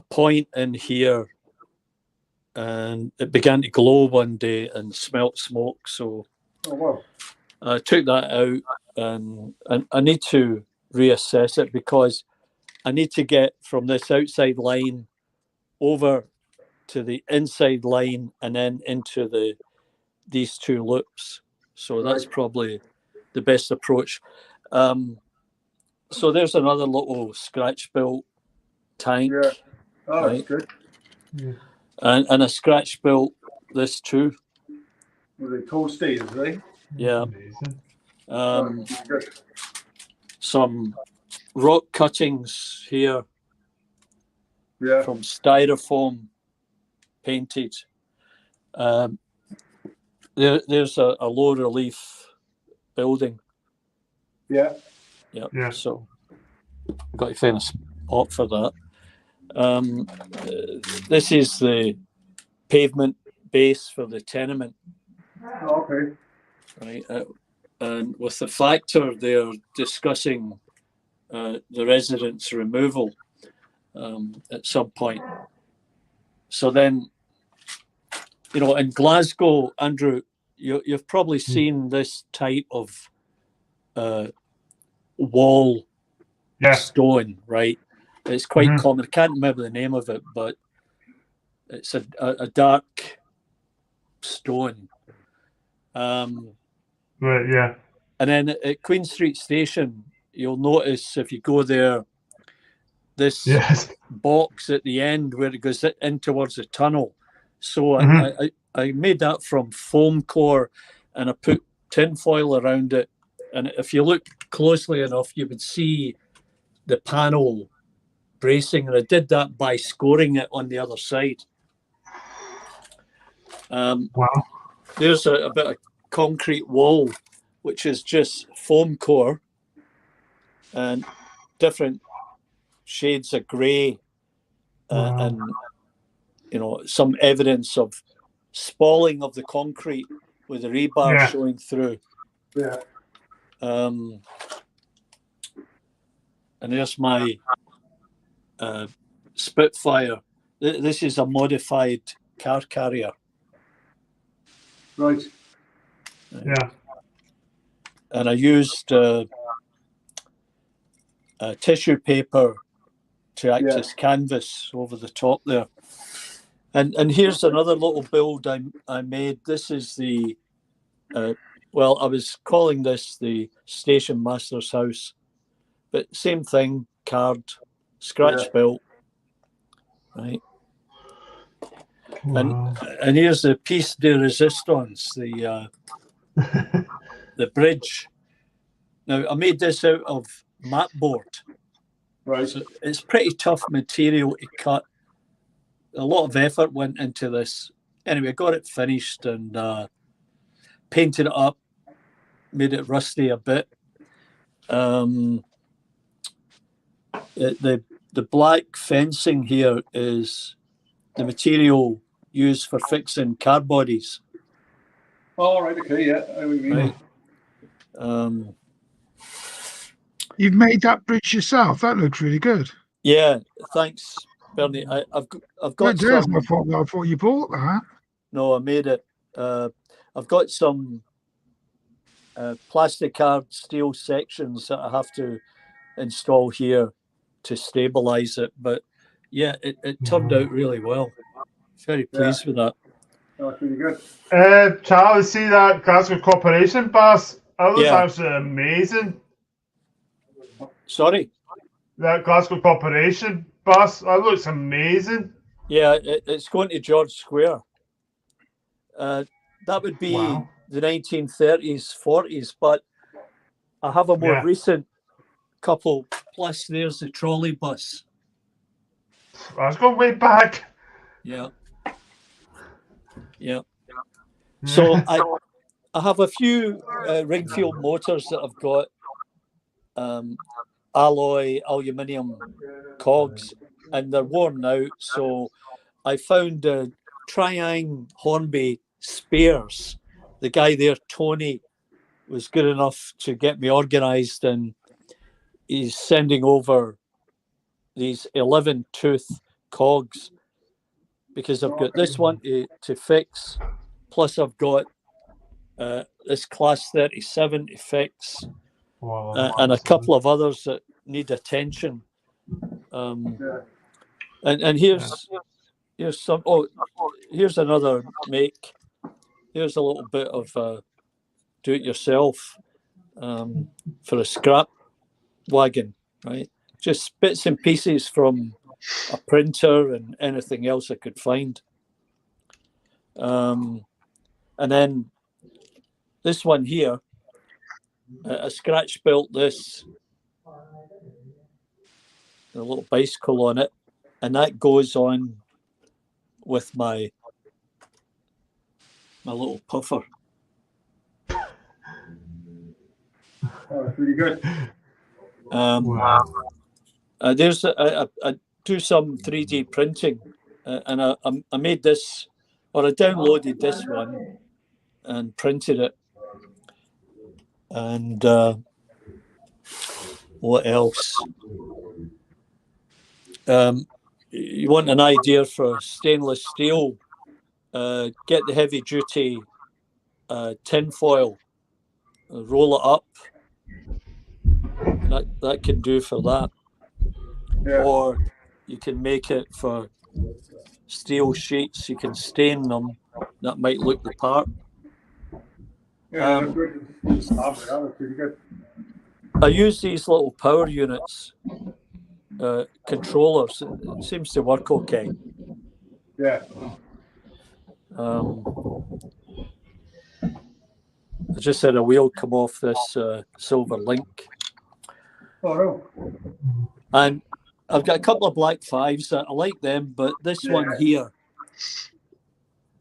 point in here and it began to glow one day and smelt smoke. So Oh, wow. I took that out and I need to reassess it because I need to get from this outside line over to the inside line and then into these 2 loops. So that's Right. probably the best approach. So there's another little scratch built tank. Yeah. Oh, Right. that's good. And a scratch built this too. Were they toasty, is they? Yeah. Amazing. Um, Good. some rock cuttings here Yeah. from styrofoam painted. There's a low relief building. Yeah. Yeah. So I've got to find a spot for that. This is the pavement base for the tenement, Oh, okay. right? And with the factor, they're discussing the residents' removal at some point. So then, you know, in Glasgow, Andrew, you've probably seen this type of wall Yeah. stone, right? It's quite Mhm. common. I can't remember the name of it, but it's a dark stone. Right. Yeah. And then at Queen Street Station, you'll notice if you go there, this Yes. box at the end where it goes in towards the tunnel. So I made that from foam core, and I put tin foil around it. And if you look closely enough, you would see the panel bracing, and I did that by scoring it on the other side. Wow. There's a bit of concrete wall, which is just foam core and different shades of grey, and some evidence of spalling of the concrete with the rebar showing through. Yeah. And there's my Spitfire. This is a modified car carrier. Right. Yeah. And I used tissue paper to act as canvas over the top there. And here's another little build I made. This is the, I was calling this the Station Master's House, but same thing, card, scratch built, right? Wow. And here's the piece de resistance, the bridge. Now, I made this out of mat board. Right. So it's pretty tough material to cut. A lot of effort went into this. Anyway, I got it finished and painted it up, made it rusty a bit. The black fencing here is the material used for fixing car bodies. Oh, right. Okay. Yeah. I know what you mean. Right. You've made that bridge yourself. That looks really good. Yeah, thanks, Bernie. I've got some. I thought you bought that. No, I made it. I've got some plastic hard steel sections that I have to install here to stabilize it. But yeah, it turned out really well. Very pleased with that. That's really good. Charles, see that Glasgow Corporation bus? That looks Yeah. absolutely amazing. Sorry? That Glasgow Corporation bus, that looks amazing. Yeah, it's going to George Square. That would be Wow. the 1930s, 40s, but I have a more recent couple. Plus, there's the trolley bus. That's going way back. Yeah. Yeah. So I have a few Ringfield motors that I've got alloy aluminium cogs, and they're worn out. So I found Triang Hornby spares. The guy there, Tony, was good enough to get me organised, and he's sending over these 11-tooth cogs because I've got this one to fix, plus I've got this Class 37 to fix, and a couple of others that need attention. And here's some. Oh, here's another make. Here's a little bit of do-it-yourself for a scrap wagon, right? Just bits and pieces from a printer and anything else I could find. And then this one here, a scratch built this, a little bicycle on it, and that goes on with my little puffer. Oh, that's really good. There's I do some 3D printing, and I made this, or I downloaded this one and printed it. And what else? You want an idea for stainless steel? Get the heavy duty tin foil, roll it up. That can do for that. Yeah. Or you can make it for steel sheets. You can stain them. That might look the part. Yeah, that's good. That's pretty good. I use these little power units controllers. It seems to work okay. Yeah. I just had a wheel come off this Silver Link, Oh no. and I've got a couple of Black 5s that I like them, but this one here,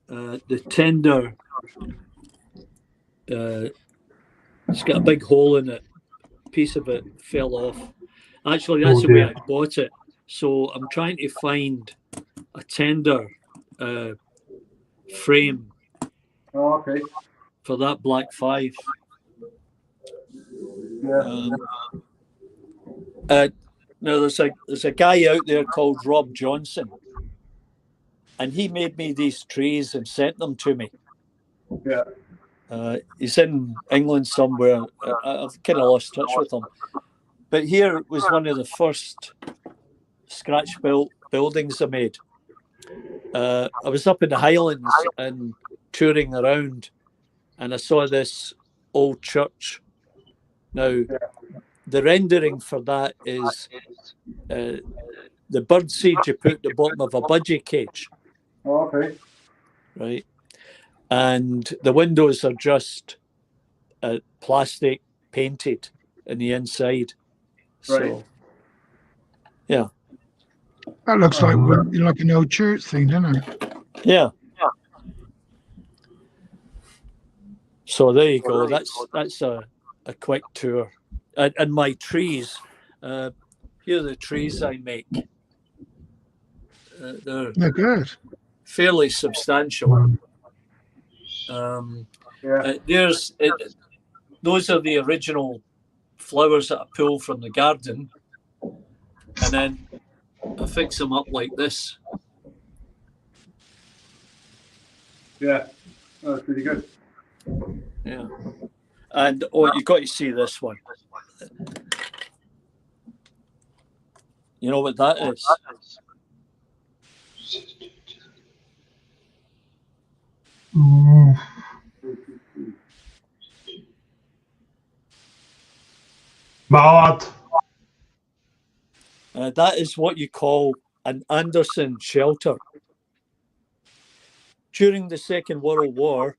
the tender, it's got a big hole in it. A piece of it fell off. Actually, that's the way I bought it. So I'm trying to find a tender frame Oh, okay. for that Black 5. Yeah. Now there's a guy out there called Rob Johnson, and he made me these trees and sent them to me. Yeah. He's in England somewhere. I've kind of lost touch with him. But here was one of the first scratch-built buildings I made. I was up in the Highlands and touring around, and I saw this old church. Now, the rendering for that is the birdseed you put at the bottom of a budgie cage, Oh, okay. right? And the windows are just plastic painted in the inside. Right. So, yeah. That looks like an old church thing, doesn't it? Yeah. So there you go. That's a quick tour. And my trees. Here are the trees I make. They're They're good. fairly substantial. Yeah. Those are the original flowers that I pull from the garden, and then I fix them up like this. Yeah. Oh, that's pretty good. Yeah. And you've got to see this one. You know what that is? Mallard. That is what you call an Anderson shelter. During the Second World War,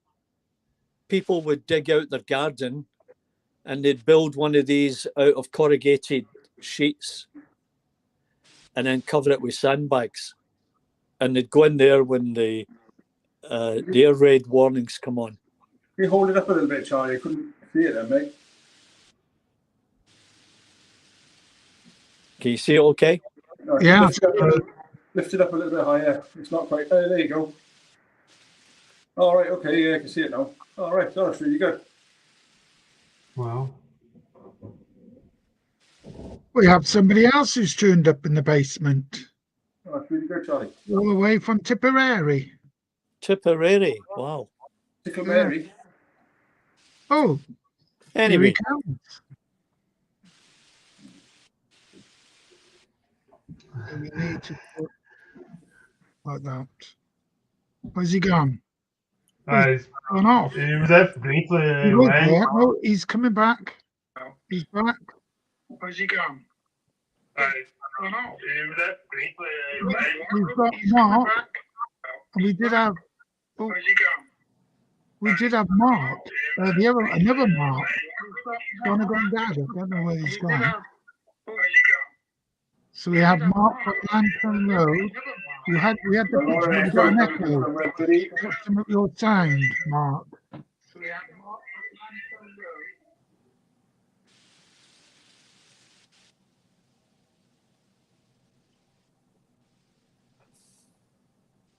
people would dig out their garden and they'd build one of these out of corrugated sheets and then cover it with sandbags. And they'd go in there when the air raid warnings come on. Can you hold it up a little bit, Charlie? I couldn't see it then, mate. Can you see it okay? No, Yeah. Lift it up a little bit higher. It's not quite. Oh, there you go. All right. Okay. Yeah, I can see it now. All right. Oh, that's really good. Wow. We have somebody else who's turned up in the basement, Oh, that's really good, Charlie. all the way from Tipperary. Tipperary. Wow. Tickle Mary. Oh, here Anyway, he comes. We need to put like that. Where's he gone? Guys, Gone off. he was there briefly. He was Wayne. there. Oh, he's coming back. He's back. Where's he gone? Guys, Gone off. he was there briefly. We've got Mark. And we did have. Oh, we did have Mark. Another Mark. Gone and dad. I don't know where he's gone. So we have Mark from Lantern Road. We had the picture. We got an echo. What's some of your sound, Mark? So we have Mark from Lantern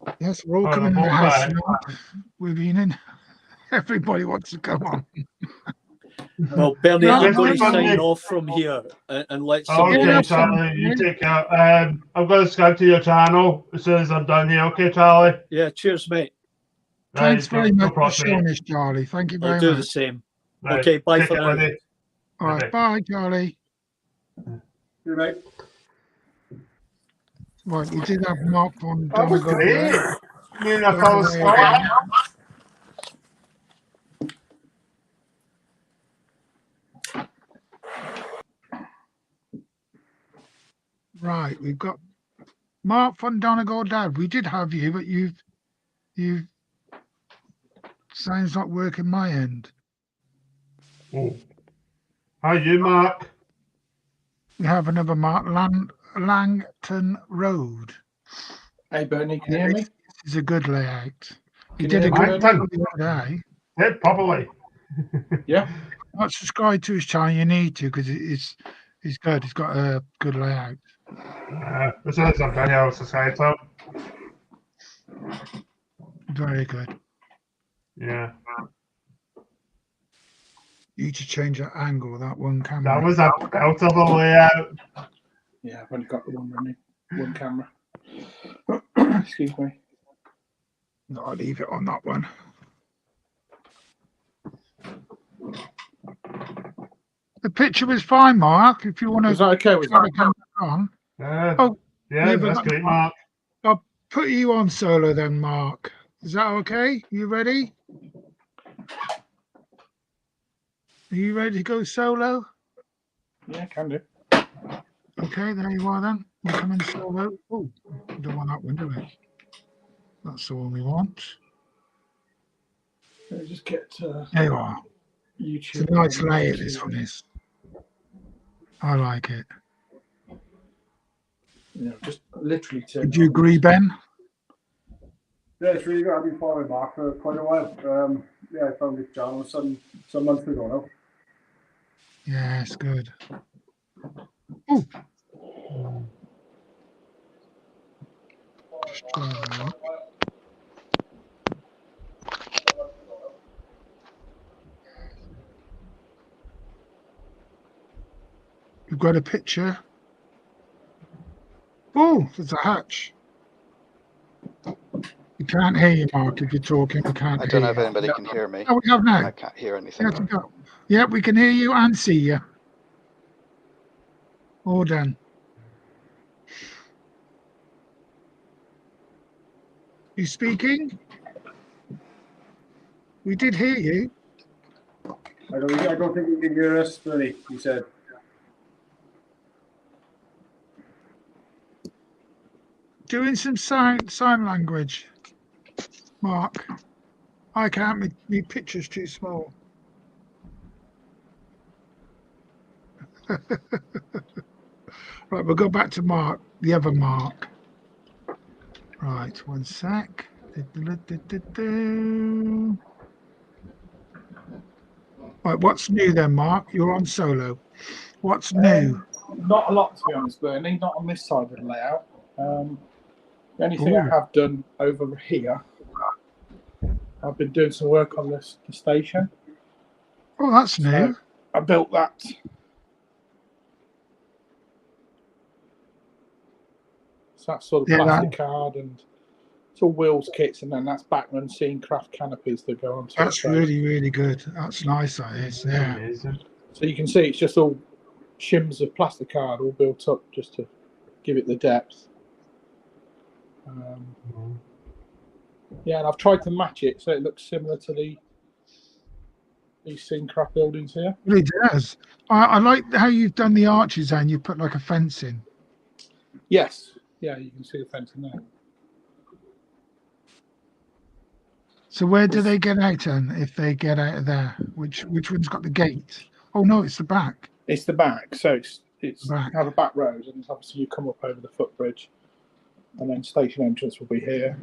Road. Yes, we're all coming in the house now. We've been in. Everybody wants to come on. well, Bernie, No, I'm going to no, sign no. off from here and let somebody Okay, Yeah, else. Charlie, you take care. I'm going to subscribe to your channel as soon as I'm done here. Okay, Charlie? Yeah, cheers, mate. Thanks very no much for problem, mate. showing us, Charlie. Thank you I'll very do the much. same. Right, Okay, bye take for care, now. buddy. All right, Okay. bye, Charlie. Good night. Right, we did have Mark on That was Donegal great. there. Me and I fell asleep. Right. We've got Mark von Donegal Dad. We did have you, but you've sounds not working my end. Oh. Hi, you, Mark. We have another Mark Langton Road. Hey, Bernie, can you hear me? This is a good layout. You Can did you a hear good me, Langton. job the other day. Yeah, probably. Yeah. Not subscribe to his channel. You need to because it's good. It's got a good layout. As soon as I'm done here, I'll subscribe to it. Very good. Yeah. You need to change that angle. That one camera. That was a belt of a layout. Yeah, I've only got the one running, one camera. Excuse me. No, I'll leave it on that one. The picture was fine, Mark. If you want Was to that okay with try to that? come back on, Yeah, yeah, but that's that- great, Mark. I'll put you on solo then, Mark. Is that okay? You ready? Are you ready to go solo? Yeah, can do. Okay, there you are then. You come in solo. Oh, we don't want that one, do we? That's the one we want. Let me just get There you are. YouTube. It's a nice on layout, TV. this one is. I like it. Yeah, just literally to. Would you agree, Ben? Yeah, it's really good. I've been following Mark for quite a while. Yeah, I found this channel some months ago now. Yeah, it's good. Oh, just try that. You've got a picture. Oh, there's a hatch. We can't hear you, Mark. If you're talking, we can't I hear don't know if you. anybody can hear me. Oh, we have now. I can't hear anything. Yeah, go. Yeah, we can hear you and see you. All done. You speaking? We did hear you. I don't think you can hear us, Bernie, he said. Doing some sign language. Mark. I can't. My picture's too small. Right, we'll go back to Mark, the other Mark. Right, one sec. Right, what's new then, Mark? You're on solo. What's new? Not a lot, to be honest, Bernie. Not on this side of the layout. The only thing I Ooh. have done over here, I've been doing some work on the station. Oh, that's So new. I built that. So that's sort of Yeah, plastic card and it's all wheels kits, and then that's Backman Scene Craft canopies that go onto it. That's So- really, really good. That's nice, that is. Yeah. Amazing. So you can see it's just all shims of plastic card all built up just to give it the depth. Yeah, and I've tried to match it so it looks similar to these Scene Craft buildings here. It really does. I like how you've done the arches and you put like a fence in. Yes. Yeah, you can see the fencing there. So where do they get out then if they get out of there? Which one's got the gate? Oh no, it's the back. It's the back, so it's Back. you have a back road, and obviously you come up over the footbridge, and then station entrance will be here.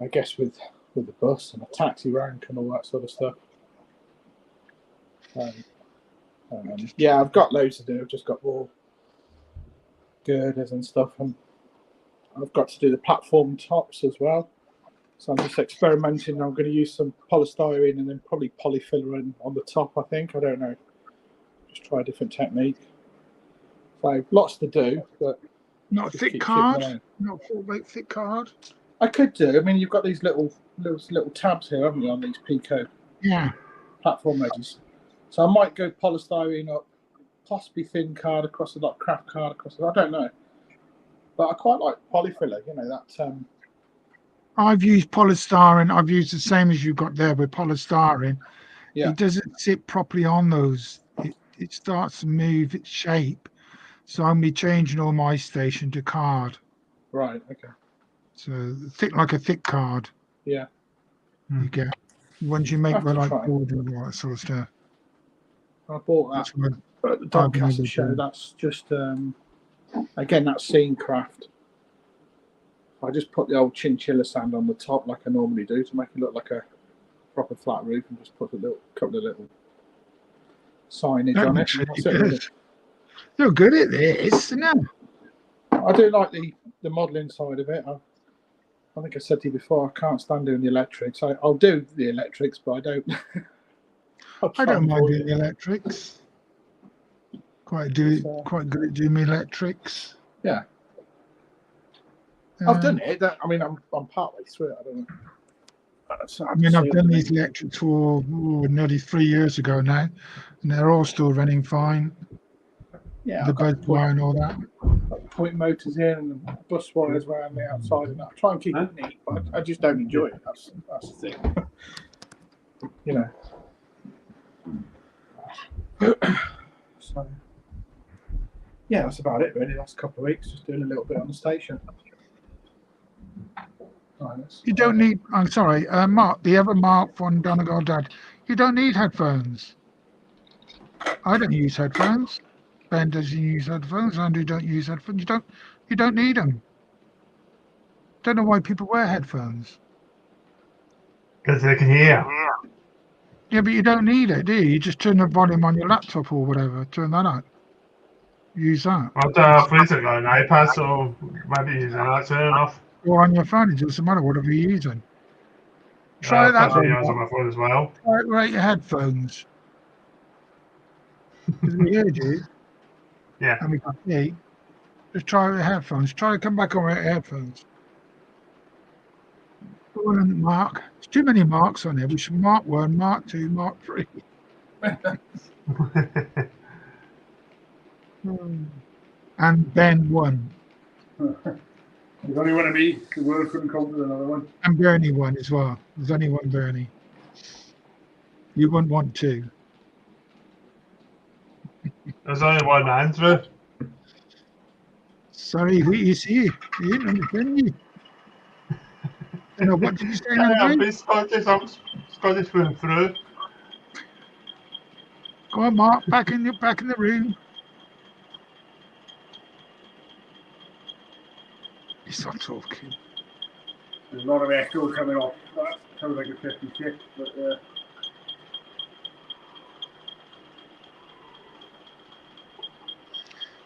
I guess with the bus and a taxi rank and all that sort of stuff. Yeah, I've got loads to do. I've just got more girders and stuff, and I've got to do the platform tops as well. So I'm just experimenting. I'm going to use some polystyrene and then probably polyfiller on the top, I think. I don't know. Just try a different technique. So lots to do, but Not a just thick keep card. chipping away. Not full weight thick card. I could do. I mean, you've got these little tabs here, haven't you, on these Pico Yeah. platform edges. So I might go polystyrene up, possibly thin card across a lot, craft card across it. I don't know. But I quite like polyfiller, you know, that I've used polystyrene. I've used the same as you got there with polystyrene. Yeah. It doesn't sit properly on those. It starts to move its shape. So I'm be changing all my station to card. Right. Okay. So thick, like a thick card. Yeah. You get once you make Have the to like try. board and all that sort of stuff. I bought that That's what at the I've been able Doncaster to show. do. That's just again that's scene craft. I just put the old chinchilla sand on the top like I normally do to make it look like a proper flat roof, and just put a couple of little signage That on it. looks And really that's it, really. good. You're good at this, no? I do like the modelling side of it. I think I said to you before, I can't stand doing the electrics. I'll do the electrics, but I don't. I don't mind avoid doing it. the electrics. Quite good at doing the electrics. Yeah. I've Um, done it. I mean, I'm partway through it. I don't know. I mean, I've done these electrics for nearly 3 years ago now, and they're all still running fine. Yeah, The I've got buzz wire and all that. point motors in and the bus wires around the outside, and I try and keep it neat, but I just don't enjoy it. That's the thing. You know. So, yeah, that's about it really. Last couple of weeks, just doing a little bit on the station. You don't need. I'm sorry, Mark. The other Mark von Donegal Dad. You don't need headphones. I don't use headphones. Ben doesn't use headphones. Andrew don't use headphones. You don't need them. Don't know why people wear headphones. Because they can hear. Yeah, but you don't need it, do you? You just turn the volume on your laptop or whatever. Turn that on. Use that. I've recently got an iPad, so maybe using that soon enough. Or on your phone. It doesn't matter whatever you're using. Try I've that got way. videos on my phone as well. Try it without your headphones. Because we heard you. Yeah. And we can see. Just try it with headphones. Try to come back on with headphones. Go on, Mark. There's too many marks on here. We should mark 1, mark 2, mark 3. And Ben 1. There's only one of me. The world couldn't come with another one. And Bernie 1 as well. There's only one Bernie. You wouldn't want 2. There's only one Andrew. Sorry, who you see? You didn't understand you. What did you say, I'm Andrew? Scottish. I'm Scottish through. Go on, Mark. Back in the room. He's not talking. There's a lot of echo coming off. That sounds like a 56, but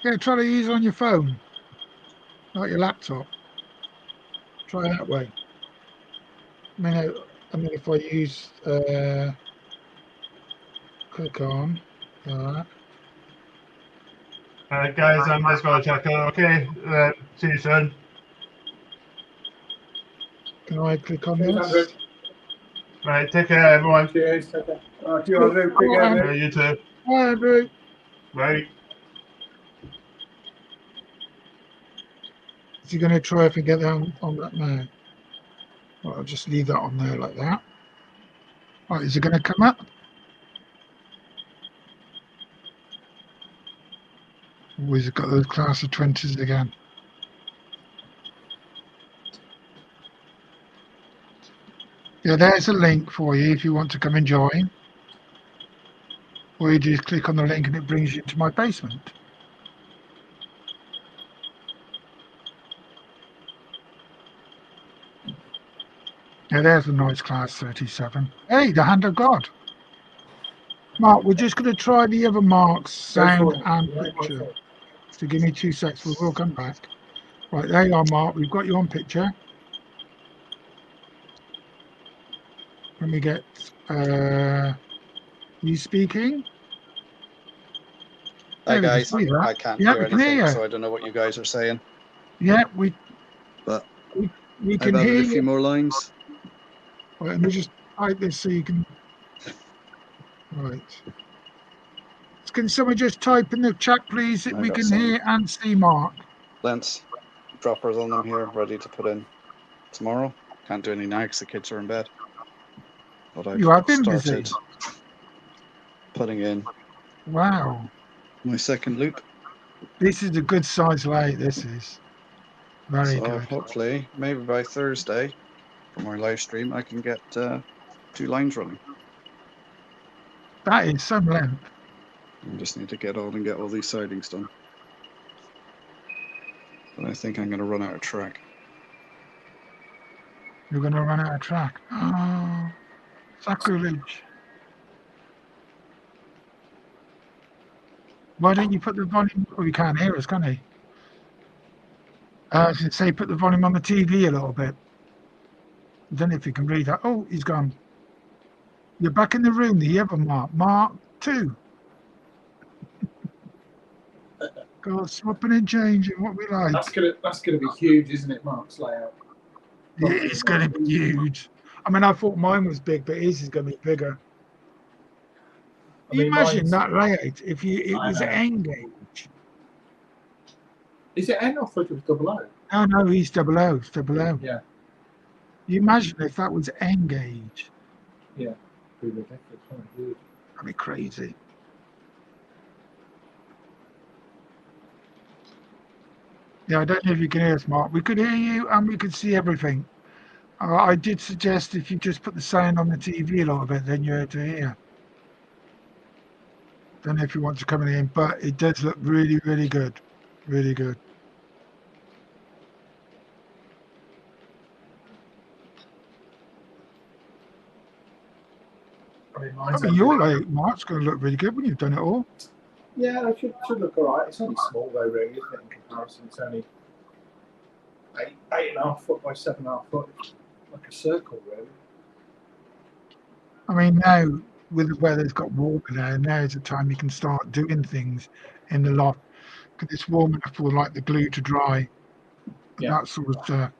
Yeah, try to use it on your phone, not your laptop. Try that way. I mean, if I use click on that. Guys, I'm just going to check out. Okay, see you soon. Can I click on Cheers, this? Andrew. Right, take care, everyone. cheers. Take care. Andrew. Take care, mate. You too. Hi, Andrew. Right. Is he going to try if we get down on that now? Well, I'll just leave that on there like that. Right, is it going to come up? Or has it got those class of 20s again? Yeah, there's a link for you if you want to come and join. Or you just click on the link and it brings you into my basement. Yeah, there's a nice class 37. Hey, the hand of God. Mark, we're just going to try the other Mark's sound and picture. So give me 2 seconds, we'll come back. Right, there you are, Mark. We've got you on picture. Let me get you speaking. Hi Yeah, we can guys, see that. I can't Yeah, hear we can hear anything, you. so I don't know what you guys are saying. Yeah, we But we I've can hear added a few you. more lines. Right, let me just type this so you can. Right. Can someone just type in the chat, please, that I we got can some. hear and see Mark? Lens droppers on them here, ready to put in tomorrow. Can't do any now because the kids are in bed. But I've You have been started busy. putting in Wow. my second loop. This is a good size lake. This is very So good. hopefully, maybe by Thursday, for my live stream, I can get 2 lines running. That is some length. I just need to get all these sidings done. But I think I'm going to run out of track. You're going to run out of track. Oh, sacrilege. Why don't you put the volume? Oh, you can't hear us, can he? I should say put the volume on the TV a little bit. I don't know if you can read that. Oh, he's gone. You're back in the room, the other Mark 2. God, swapping and changing what we like. That's gonna be huge, isn't it, Mark's layout? Yeah, it's going to be huge. I mean, I thought mine was big, but his is going to be bigger. I mean, Imagine mine's- that layout if it I was know. N gauge. Is it N or thought it was double O? Oh no, he's double O. It's double O. Yeah. You imagine if that was N gauge. Pretty ridiculous, wasn't it? Huge. That'd be crazy. Yeah, I don't know if you can hear us, Mark. We could hear you and we could see everything. I did suggest if you just put the sound on the TV a little bit, then you're able to hear. Don't know if you want to come in, but it does look really, really good. Really good. I mean, I mine's mean, your layout, Mark's going to look really good when you've done it all. Yeah, it should look alright. It's only small though, really, isn't it? In comparison, it's only 8.5 foot by 7.5 foot, like a circle, really. I mean, now with the weather's got warmer now is the time you can start doing things in the loft because it's warm enough for like the glue to dry. Yeah. That sort of stuff.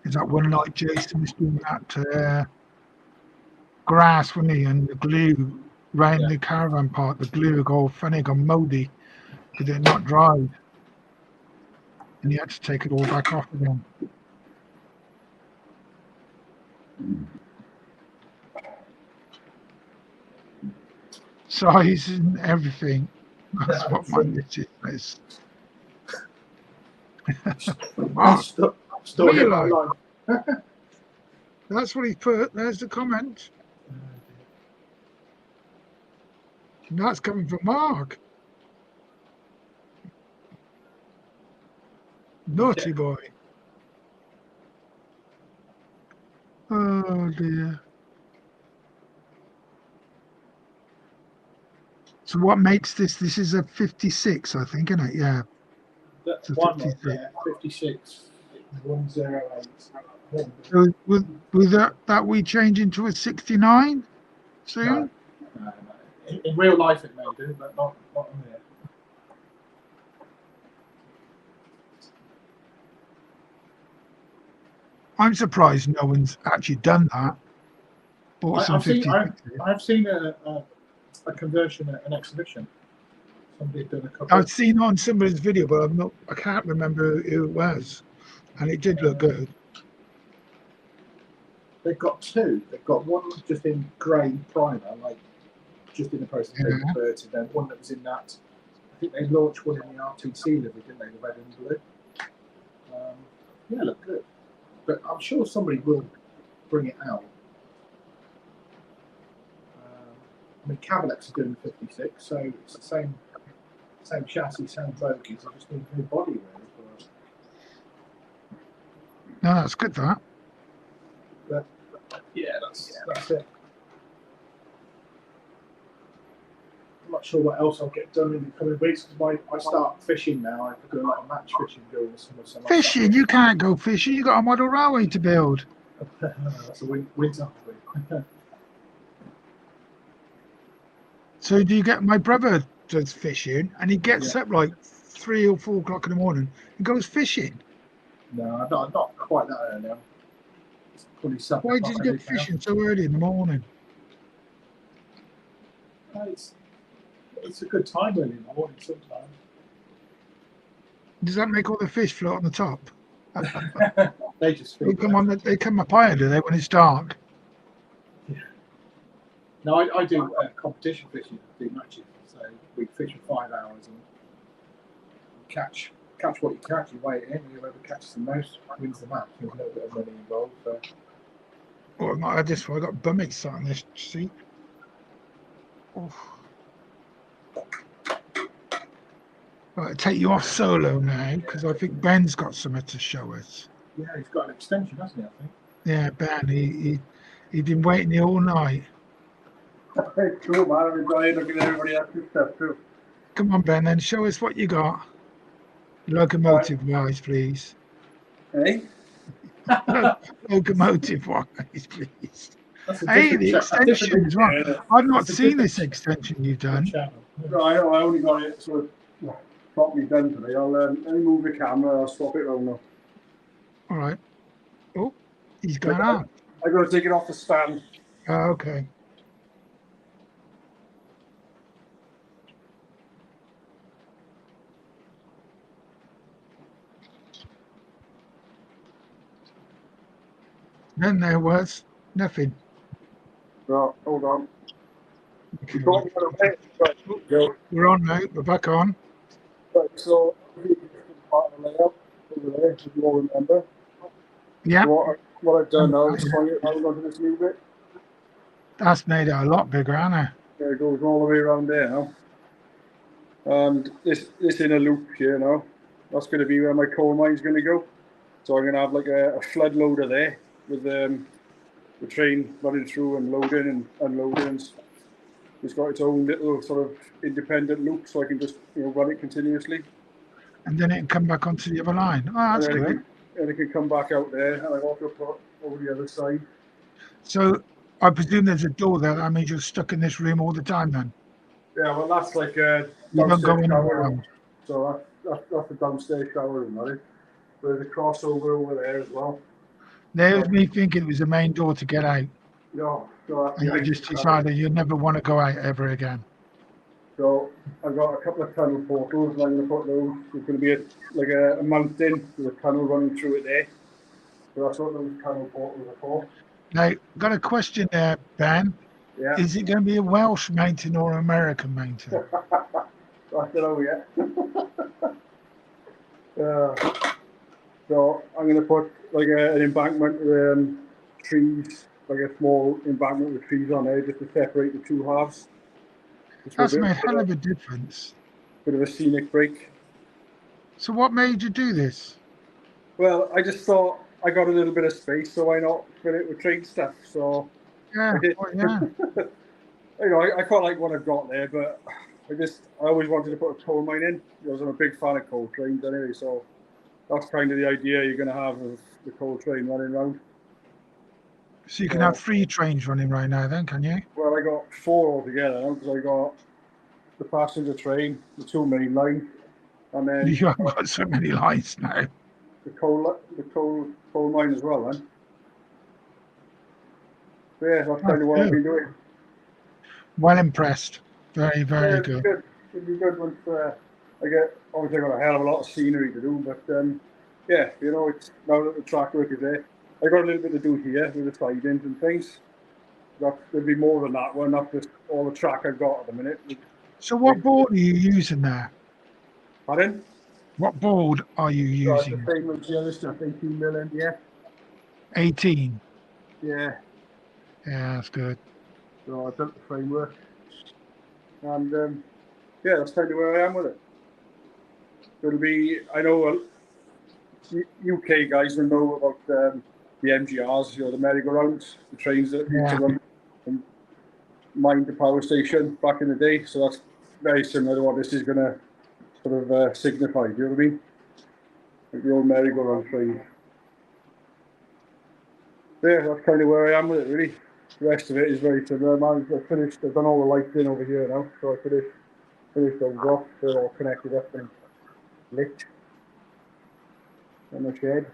Is that one like Jason was doing that grass, wasn't he? And the glue around the caravan park, the glue got all funny, got mouldy because it not dried. And he had to take it all back off again. Size and everything. That's Yeah, what my missus is. I'm still What you in my like? line. That's what he put. There's the comment. And that's coming from Mark. Naughty boy. Oh dear. So what makes this? This is a 56, I think, isn't it? Yeah. That's So one, 56. yeah, 56, 108. So with that we change into a 69 soon? No. In real life, it may do, but not on here. I'm surprised no one's actually done that. Bought some I've seen 50. I've seen a conversion at an exhibition. Somebody had done a couple. I've seen on somebody's video, but I can't remember who it was, and it did look good. They've got two. They've got one just in grey primer, like just in the process of being converted, and then one that was in that. I think they launched one in the RTC livery, didn't they? The red and blue. Yeah, look good. But I'm sure somebody will bring it out. I mean, Cavalex are doing 56, so it's the same chassis, same bogies. I just need a new body really. No, that's good. That. Yeah, that's it. I'm not sure what else I'll get done in the coming weeks because I start fishing now. I have to do a lot of match fishing during the summer. So Fishing? You can't go fishing. You got a model railway to build. That's a winter hobby. So do you get? My brother does fishing, and he gets up like 3 or 4 o'clock in the morning and goes fishing. No, I'm not quite that early. It's probably 7 Why o'clock did you every get day. fishing so early in the morning? It's a good time early in the morning sometimes. Does that make all the fish float on the top? They just They feed come them. on. They come up higher, do they? When it's dark. No, I do competition fishing. I do matches. So we fish for 5 hours and catch what you catch, you weigh it in, whoever catches the most wins the match. There's a little bit of money involved. So. Oh, I've not had this one. I got bum sat on this seat. Oh. Right, I'll take you off solo now because I think Ben's got something to show us. Yeah, he's got an extension, hasn't he? I think. Yeah, Ben, he'd been waiting here all night. Cool, man. I'm enjoying looking at everybody else's stuff too. Come on, Ben, then show us what you got. Locomotive wise, please. Hey? Locomotive wise, please. That's a Hey, different the cha- a different extension as well. Yeah. I've not That's a seen different this extension you've done. channel. No, I know. I only got it sort of properly done today. I'll let me move the camera. I'll swap it around now. All right. Oh, he's gone out. I got to take it off the stand. Oh, okay. Then there was nothing. Right, hold on. Okay. You got me out of way. Right, go. We're on now. We're back on. Right, so part of the layout over there, if you all remember. Yeah, So what I've done now is swing it out onto this new bit. that's made it a lot bigger, hasn't it? There it goes all the way around there now. And this in a loop here now. That's going to be where my coal mine's going to go. So I'm going to have like a flood loader there with the train running through and loading and unloading. And it's got its own little sort of independent loop, so I can just run it continuously. And then it can come back onto the other line. Oh, that's and then good. It can come back out there, and I've also put over the other side. So I presume there's a door there. That means you're stuck in this room all the time then. Yeah, well, that's like a You don't go downstairs anywhere shower room. else. So that's the downstairs shower room, right? There's a crossover over there as well. There's me thinking it was the main door to get out. No, so And you just decided you never want to go out ever again. So I've got a couple of tunnel portals, and I'm going to put those. There's going to be a mountain with a tunnel running through it there. So that's what those tunnel portals are for. Now, got a question there, Ben. Yeah. Is it going to be a Welsh mountain or an American mountain? I don't know yet. So I'm going to put like an embankment with trees, like a small embankment with trees on there, just to separate the two halves. That's made a hell of a difference. Bit of a scenic break. So what made you do this? Well, I just thought I got a little bit of space, so why not fill it with train stuff? So Yeah, I did. well, yeah. I quite like what I've got there, but I always wanted to put a coal mine in because I'm a big fan of coal trains anyway. So that's kind of the idea you're going to have of the coal train running around. So you can have 3 trains running right now then, can you? Well, I got 4 altogether now because I got the passenger train, the 2 main lines, and then You haven't got so many lines now. the coal mine as well. Then, so yeah, that's kind of what I've been doing. Well impressed. Very, very Yeah, good. It'll be good once obviously I got a hell of a lot of scenery to do, but yeah, it's now that the track work is there. I got a little bit to do here with the sidings and things. There'll be more than that one, not just all the track I've got at the minute. So what board are you using there? Pardon? What board are you So it's using? the same as the other stuff, 18 mil MDF. 18. Yeah. Yeah, that's good. So I built the framework. And yeah, that's kind of where I am with it. It'll be, I know UK guys will know about the MGRs, the merry-go-rounds, the trains that used to run and mine the power station back in the day. So that's very similar to what this is going to sort of signify. Do you know what I mean? Like the old merry-go-round train. Yeah, that's kind of where I am with it, really. The rest of it is very similar. I've done all the lighting over here now, so I finished those off. They're all connected up and lit in the shed.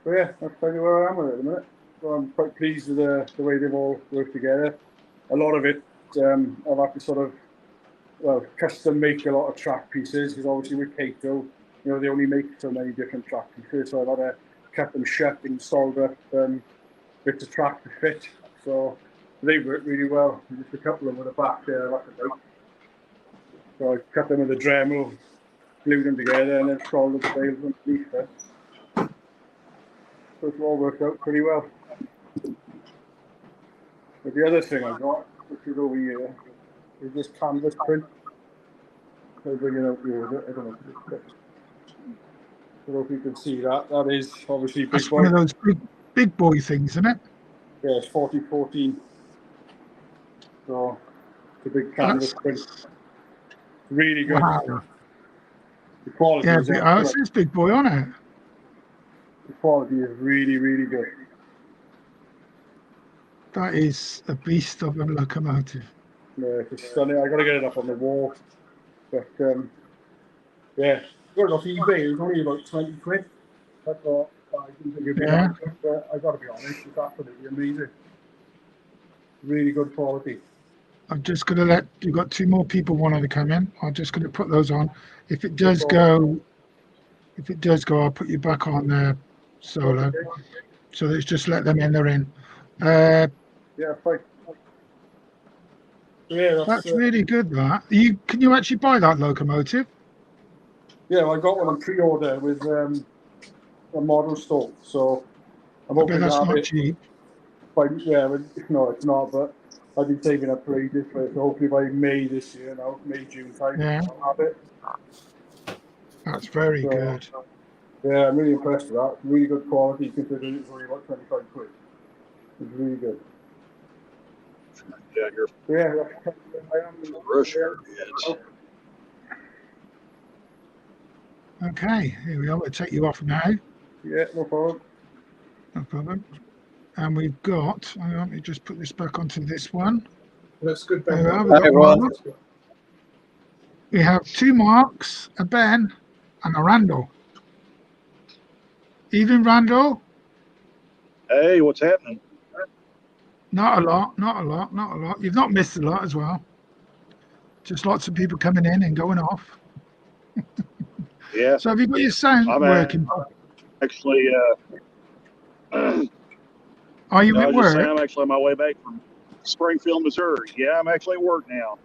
So yeah, that's kind of where I am with it at the minute. So I'm quite pleased with the way they've all worked together. A lot of it, I've had to custom make a lot of track pieces, because obviously with Kato, they only make so many different track pieces, so I've had to cut them shut and solder up bits of track to fit. So they work really well. Just a couple of them with the back there, like a bike. So I cut them with a Dremel, glued them together and then soldered the bales underneath it. So it's all worked out pretty well. But the other thing I got, which is over here, is this canvas print. I'll bring it out here with it. I don't know if it's fixed. I don't know if you can see that. That is obviously big That's boy. one of those big boy things, isn't it? Yeah, it's 4014. So it's a big canvas print. Really good. Wow. The quality Yeah, is it excellent. says big boy on it. The quality is really, really good. That is a beast of a locomotive. Yeah, it's stunning. I got to get it up on the wall. But yeah, got it off eBay. It was only about 20 quid. I thought I didn't think it'd be Yeah. that good, but I got to be honest, it's absolutely amazing. Really good quality. I'm just going to you've got 2 more people wanting to come in. I'm just going to put those on. If it does go, I'll put you back on there, Solo. Okay. So let's just let them in, they're in. Yeah, fine. Yeah, That's really good, that. Can you actually buy that locomotive? yeah, well, I got one on pre-order with a model store, so I'm I bet hoping to that's have not it. cheap. Yeah, no, it's not, but I've been saving up for ages for it, so hopefully by May this year, May, June time, Yeah. I'll have it. That's very So, good. Yeah, I'm really impressed with that. Really good quality considering it's only about 25 quid. It's really good. Yeah, you're Yeah, I am. Russia. Okay, here we are. We'll take you off now. Yeah, no problem. No problem. And we've got, hang on, let me just put this back onto this one. That's good, There Ben. we are. We've Hi, got everyone. Mark. We have 2 Marks, a Ben, and a Randall. Evening, Randall. Hey, what's happening? Not a lot. You've not missed a lot as well. Just lots of people coming in and going off. Yeah, So have you got your sound I'm working? actually, Are you I at was just saying, work? I'm actually on my way back from Springfield, Missouri. Yeah, I'm actually at work now.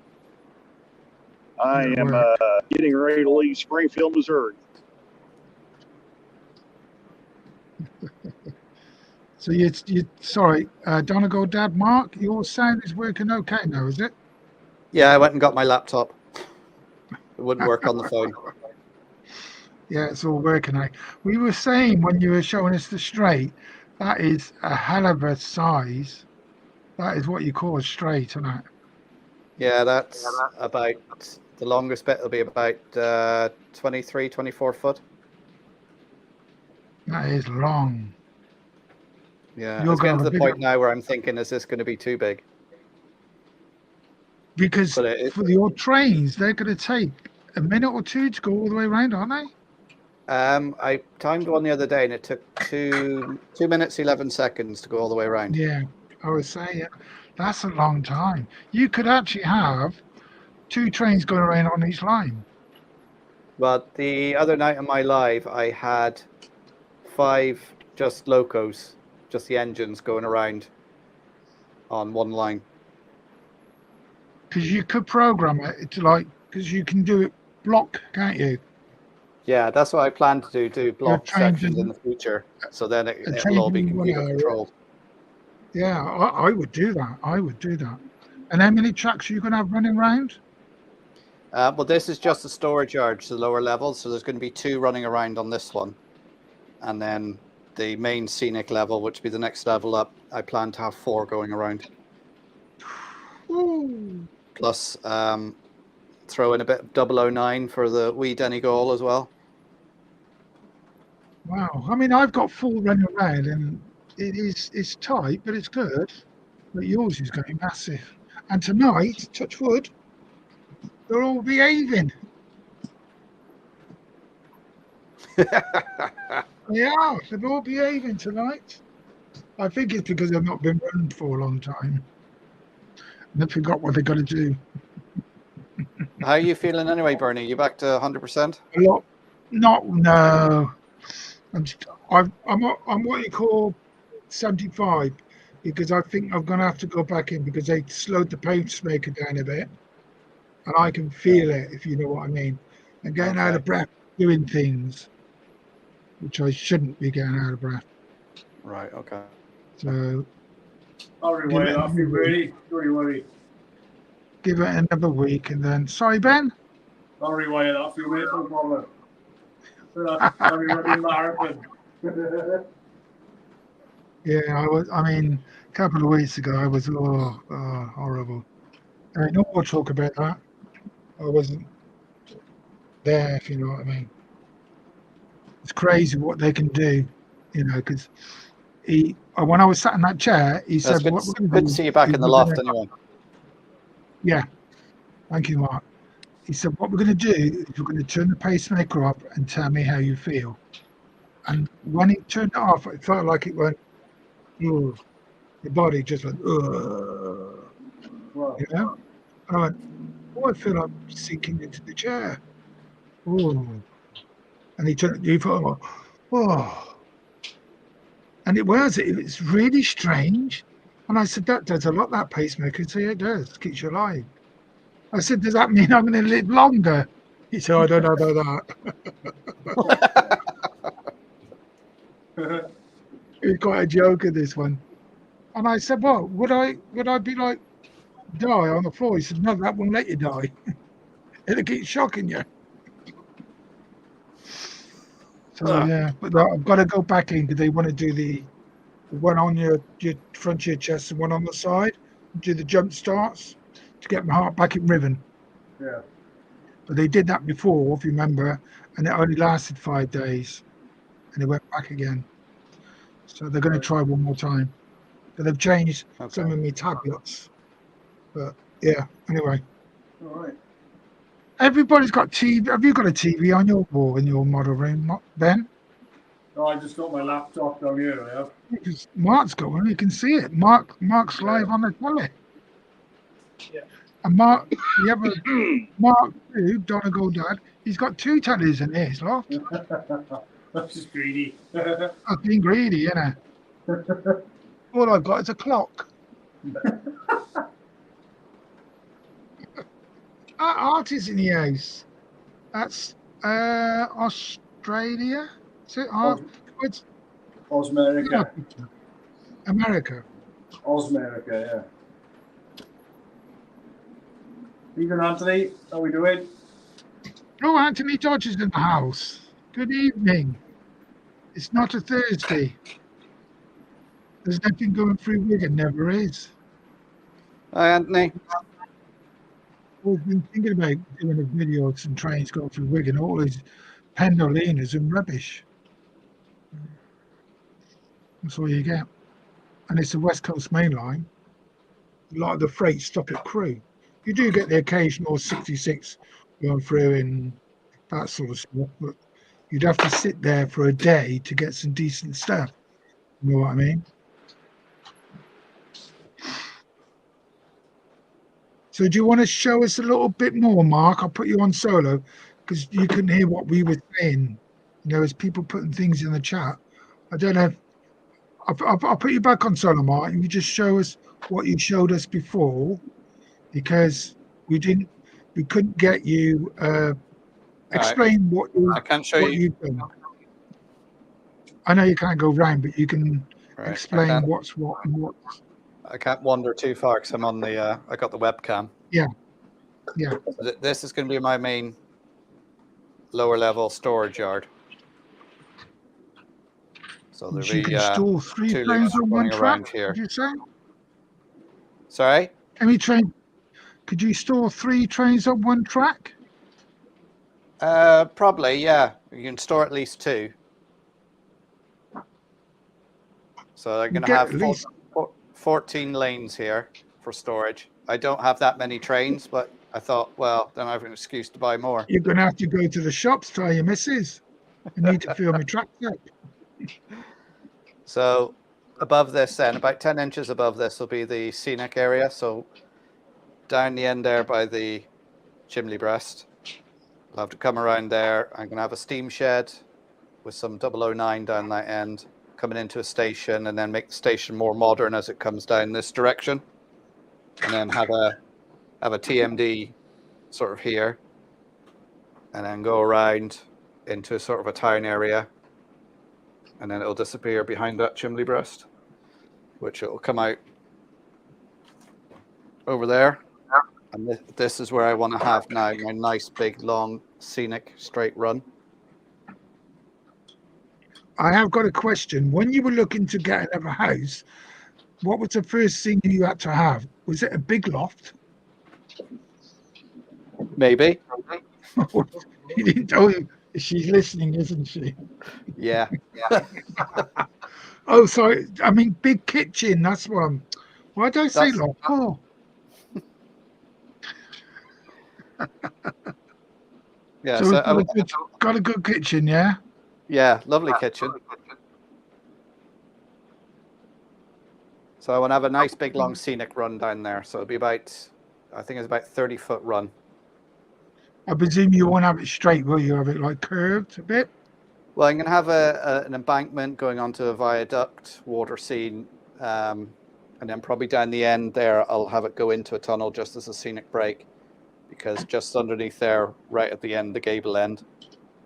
I You're at am work. getting ready to leave Springfield, Missouri. So you sorry, Donegal Dad, Mark, your sound is working okay now, is it? Yeah, I went and got my laptop. It wouldn't work on the phone. Yeah, it's all working now. We were saying when you were showing us the straight, that is a hell of a size. That is what you call a straight, isn't it? Yeah, that's about the longest bit will be about 23, 24 foot. That is long. Yeah, You're it's getting gonna to have the a point big, now where I'm thinking, is this going to be too big? because But for your trains, they're going to take a minute or 2 to go all the way around, aren't they? I timed one the other day and it took 2 minutes 11 seconds to go all the way around. Yeah, I was saying that's a long time. You could actually have 2 trains going around on each line. But the other night on my live, I had 5 just locos, just the engines going around on one line. Because you could program it to because you can do it block, can't you? Yeah, that's what I plan to do block train sections in doesn't- the future. So then a it'll train all be doesn't run computer out of it. controlled. Yeah, I would do that. I would do that. And how many tracks are you going to have running around? Well, this is just a storage yard to the lower level. So there's going to be 2 running around on this one. And then the main scenic level, which will be the next level up, I plan to have 4 going around. Ooh. Plus throw in a bit of 009 for the wee Denny goal as well. Wow. I mean, I've got 4 running around and it's tight, but it's good. But yours is going massive. And tonight, touch wood, they're all behaving. They are. They're all behaving tonight. I think it's because they've not been running for a long time. And they forgot what they got to do. How are you feeling anyway, Bernie? You back to 100%? A lot. No. I'm what you call 75 because I think I'm going to have to go back in because they slowed the pacemaker down a bit, and I can feel it if you know what I mean. and getting out of breath doing things which I shouldn't be getting out of breath. Right. Okay. So I'll rewind it off you, Brady. Don't worry. give it another week and then. Sorry, Ben. I'll rewind it off you, mate. No problem. I'll be running marathon. Yeah, I mean, a couple of weeks ago, I was horrible. No more talk about that. I wasn't there, if you know what I mean. It's crazy what they can do, because when I was sat in that chair, he That's said, good, "What we're going to good do to see you back is in the we're loft, gonna-" anyway. Yeah, thank you, Mark. He said, "What we're going to do is we're going to turn the pacemaker off and tell me how you feel." And when he turned it off, it felt like it went, "Ugh." The body just went, "Ugh." Wow. And I went, "Oh, I feel like sinking into the chair." Oh. And he thought, "Oh." And it's really strange. And I said, "That does a lot, that pacemaker." He said, "Yeah, it does, keeps you alive." I said, "Does that mean I'm going to live longer?" He said, "I don't know about that." It was quite a joker, this one. And I said, "Well, would I be like, die on the floor?" He said, "No, that won't let you die. It'll keep shocking you." So yeah, but I've got to go back in because they want to do the one on your front of your chest and one on the side. Do the jump starts to get my heart back in rhythm. Yeah. But they did that before, if you remember, and it only lasted 5 days, and they went back again. So they're going to try one more time. But they've changed some of my tablets. But yeah, anyway. All right. Everybody's got TV. Have you got a TV on your wall in your model room, Ben? No, I just got my laptop down here. I have. Because Mark's got one. You can see it. Mark's live on the telly. Yeah. And Mark, the other Mark, Donegal Dad, he's got 2 tellies in his loft. That's just greedy. I've been greedy, innit? All I've got is a clock. Art is in the house. That's Australia. Is it? It's Osmerica. America. Osmerica, yeah. Even Anthony, how we doing? Oh, Anthony Dodge is in the house. Good evening. It's not a Thursday. There's nothing going through Wigan, never is. Hi, Anthony. We've been thinking about doing a video of some trains going through Wigan, all these pendolinas and rubbish. That's all you get. And it's the West Coast Main Line. A lot of the freight stop at Crewe. You do get the occasional 66 going through and that sort of stuff, but you'd have to sit there for a day to get some decent stuff. You know what I mean? So do you want to show us a little bit more, Mark? I'll put you on solo because you couldn't hear what we were saying. As people putting things in the chat. I don't know if I'll put you back on solo, Mark, and you just show us what you showed us before, because we couldn't get you explain what you. I can't show what you. you've done. I know you can't go round, but you can explain what's what and what. I can't wander too far because I'm on the. I got the webcam. Yeah. This is going to be my main lower level storage yard. So there'll You be can store 3 2 trains loops on one running around track. here. Did you say? Sorry? How many train? Could you store 3 trains on one track? Probably, yeah. You can store at least 2. So they're going to have 14 lanes here for storage. I don't have that many trains, but I thought, well, then I have an excuse to buy more. You're going to have to go to the shops, tell your missus. I need to fill my tracks up. So above this then, about 10 inches above this will be the scenic area. So down the end there by the chimney breast, I'll have to come around there. I'm going to have a steam shed with some 009 down that end, coming into a station, and then make the station more modern as it comes down this direction. And then have a TMD sort of here. and then go around into sort of a town area, and then it'll disappear behind that chimney breast, which it'll come out over there. And this is where I want to have now my nice big long scenic straight run. I have got a question. When you were looking to get another house, what was the first thing you had to have? Was it a big loft? Maybe. You didn't tell you. She's listening, isn't she? Yeah. Oh, sorry. I mean, big kitchen. That's what I'm. Why did I say That's- loft? Oh, Yeah. so So it's got a good kitchen, yeah? yeah, lovely kitchen. So I want to have a nice big long scenic run down there. So it'll be about, I think it's about 30-foot run. I presume you won't have it straight, will you? Have it like curved a bit? Well, I'm going to have an embankment going onto a viaduct, water scene, and then probably down the end there, I'll have it go into a tunnel just as a scenic break, because just underneath there, right at the end, the gable end,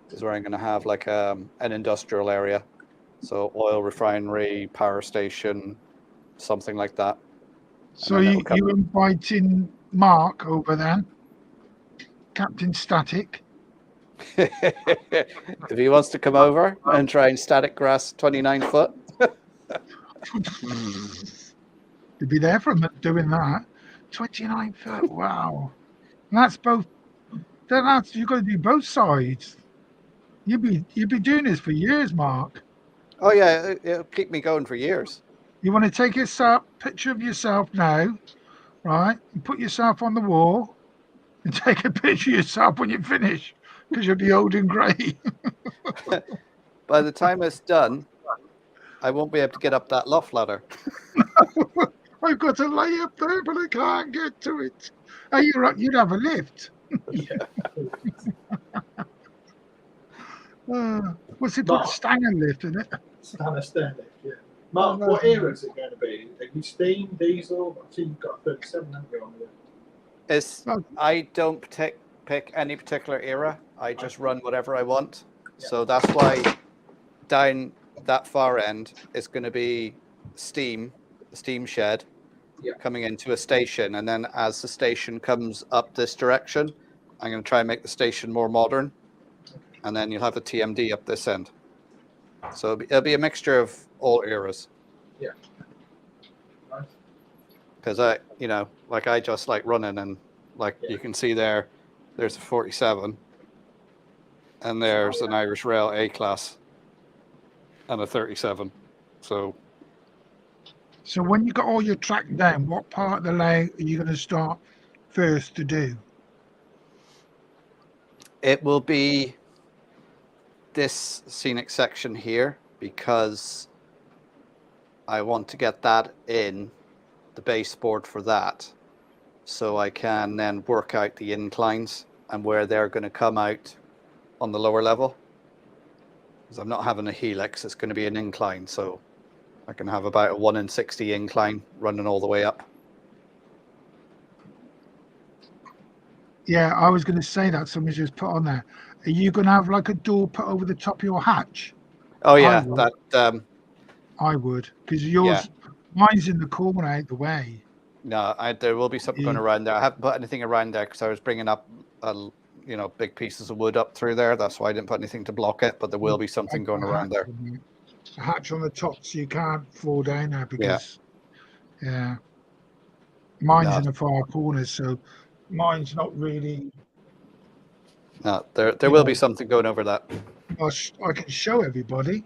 is where I'm going to have like an industrial area. So oil refinery, power station, something like that. So then you it'll come- you inviting Mark over then? Captain Static? If he wants to come over and try and static grass 29 foot. You'd be there for doing that. 29 foot, wow. And that's both. That's you've got to do both sides. You'd be doing this for years, Mark. Oh yeah, it'll keep me going for years. You want to take a picture of yourself now, right? And put yourself on the wall and take a picture of yourself when you finish, because you'll be old and grey. By the time it's done, I won't be able to get up that loft ladder. I've got to lay up there, but I can't get to it. Oh, you'd have a lift. What's it called? Mark. Stanger lift, isn't it? Standard stairlift, yeah. Mark, no, what no. era is it going to be? Are you steam, diesel? I see you've got a 37, haven't you, on there? I don't pick any particular era. I just run whatever I want. So that's why down that far end is going to be steam, the steam shed, coming into a station. And then as the station comes up this direction, I'm going to try and make the station more modern. And then you'll have the TMD up this end. So it'll be a mixture of all eras. Yeah. Nice. Because I just like running, and like you can see there's a 47, and there's an Irish Rail A class, and a 37. So when you got all your track down, what part of the layout are you going to start first to do? it will be this scenic section here, because I want to get that in the baseboard for that, so I can then work out the inclines and where they're going to come out on the lower level. Because I'm not having a helix, it's going to be an incline, so I can have about a 1 in 60 incline running all the way up. Yeah, I was going to say that. Somebody just put on there. Are you going to have like a door put over the top of your hatch? Oh yeah, would. that I would, because yours, mine's in the corner out the way. no, there will be something going around there. I haven't put anything around there because I was bringing up big pieces of wood up through there. That's why I didn't put anything to block it, but there will be something going around there. A hatch on the top, so you can't fall down there because, mine's in the far corner, so mine's not really. No, there will be something going over that. I can show everybody.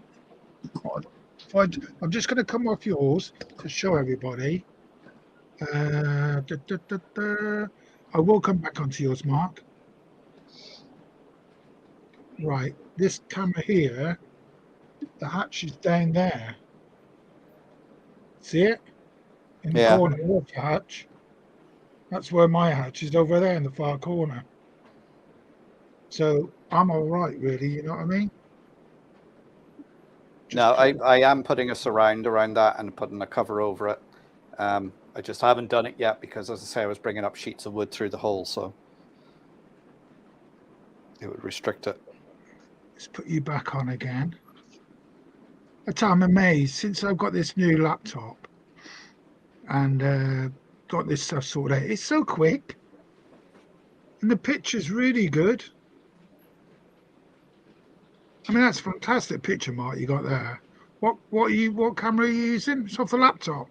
I'm just going to come off yours to show everybody. I will come back onto yours, Mark. Right, this camera here, the hatch is down there. See it? In the corner of the hatch. That's where my hatch is, over there in the far corner. So I'm all right, really. You know what I mean? No, I am putting a surround around that and putting a cover over it. I just haven't done it yet because, as I say, I was bringing up sheets of wood through the hole. So it would restrict it. Let's put you back on again. I'm amazed since I've got this new laptop and got this stuff sorted out. It's so quick, and the picture's really good. I mean, that's a fantastic picture, Mark. You got there. What camera are you using? It's off the laptop.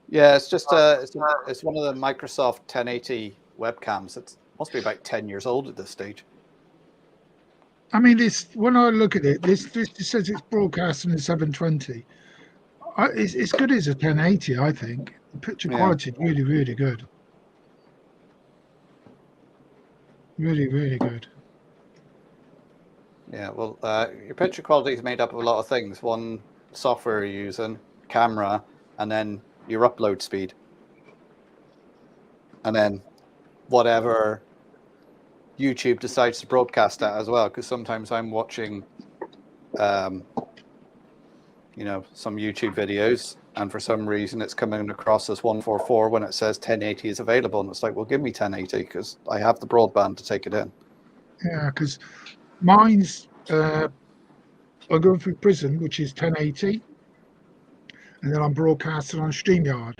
Yeah, it's just it's one of the Microsoft 1080 webcams. It must be about 10 years old at this stage. I mean, this when I look at it, this says it's broadcasting at 720. It's good as a 1080, I think. The picture quality is really, really good. Really, really good. Yeah, well, your picture quality is made up of a lot of things. One, software you're using, camera, and then your upload speed. And then whatever YouTube decides to broadcast at as well, because sometimes I'm watching, some YouTube videos, and for some reason it's coming across as 144 when it says 1080 is available, and it's like, well, give me 1080 because I have the broadband to take it in. Yeah, because mine's I go through Prism, which is 1080, and then I'm broadcasting on StreamYard,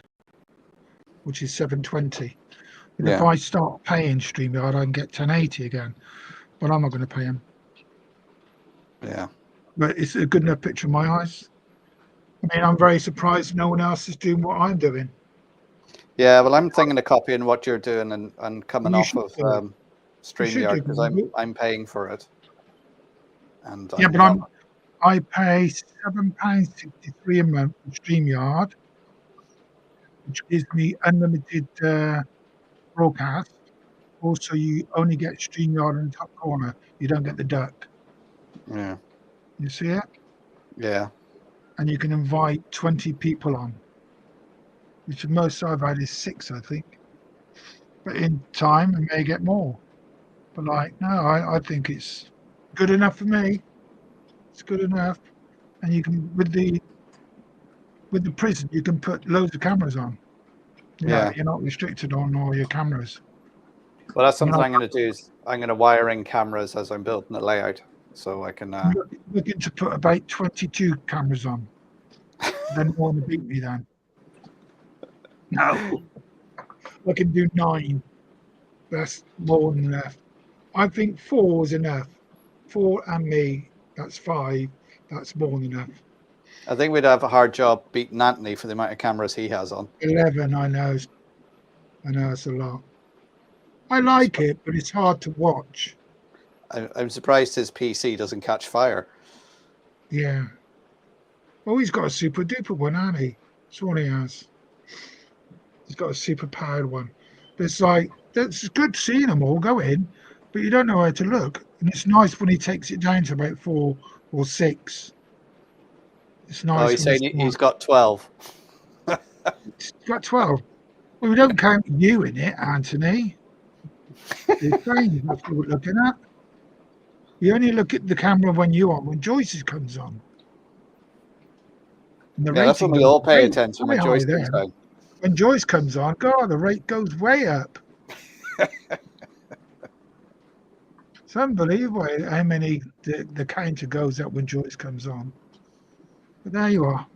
which is 720. And if I start paying StreamYard, I can get 1080 again, but I'm not going to pay them. Yeah. But it's a good enough picture in my eyes. I mean, I'm very surprised no one else is doing what I'm doing. Yeah, well, I'm thinking of copying what you're doing and coming off of StreamYard because I'm paying for it. And yeah, but I pay £7.63 a month for StreamYard, which gives me unlimited broadcast. Also, you only get StreamYard in the top corner. You don't get the duck. Yeah. You see it? Yeah. And you can invite 20 people on, which the most I've had is 6, I think. But in time, I may get more. But no, I think it's good enough for me. It's good enough, and you can with the Prism, you can put loads of cameras on. Yeah, you're not restricted on all your cameras. Well, that's something I'm going to do. Is I'm going to wire in cameras as I'm building the layout, so I can. I'm looking to put about 22 cameras on. Then want to beat me then? No, I can do 9. That's more than enough. I think 4 is enough. 4 and me, that's 5. That's more than enough. I think we'd have a hard job beating Anthony for the amount of cameras he has on. 11, I know. I know it's a lot. I like it, but it's hard to watch. I'm surprised his PC doesn't catch fire. Yeah. Oh, he's got a super duper one, hasn't he? That's what he has. He's got a super powered one. It's that's good seeing them all go in, but you don't know where to look. And it's nice when he takes it down to about 4 or 6. It's nice. Oh, he's saying he's got 12. He's got 12. Well, we don't count you in it, Anthony. It's strange, that's what we're looking at. You only look at the camera when Joyce comes on. Yeah, that's when we all pay attention when Joyce comes on. When Joyce comes on, God, the rate goes way up. It's unbelievable how many the counter goes up when Joyce comes on. But there you are.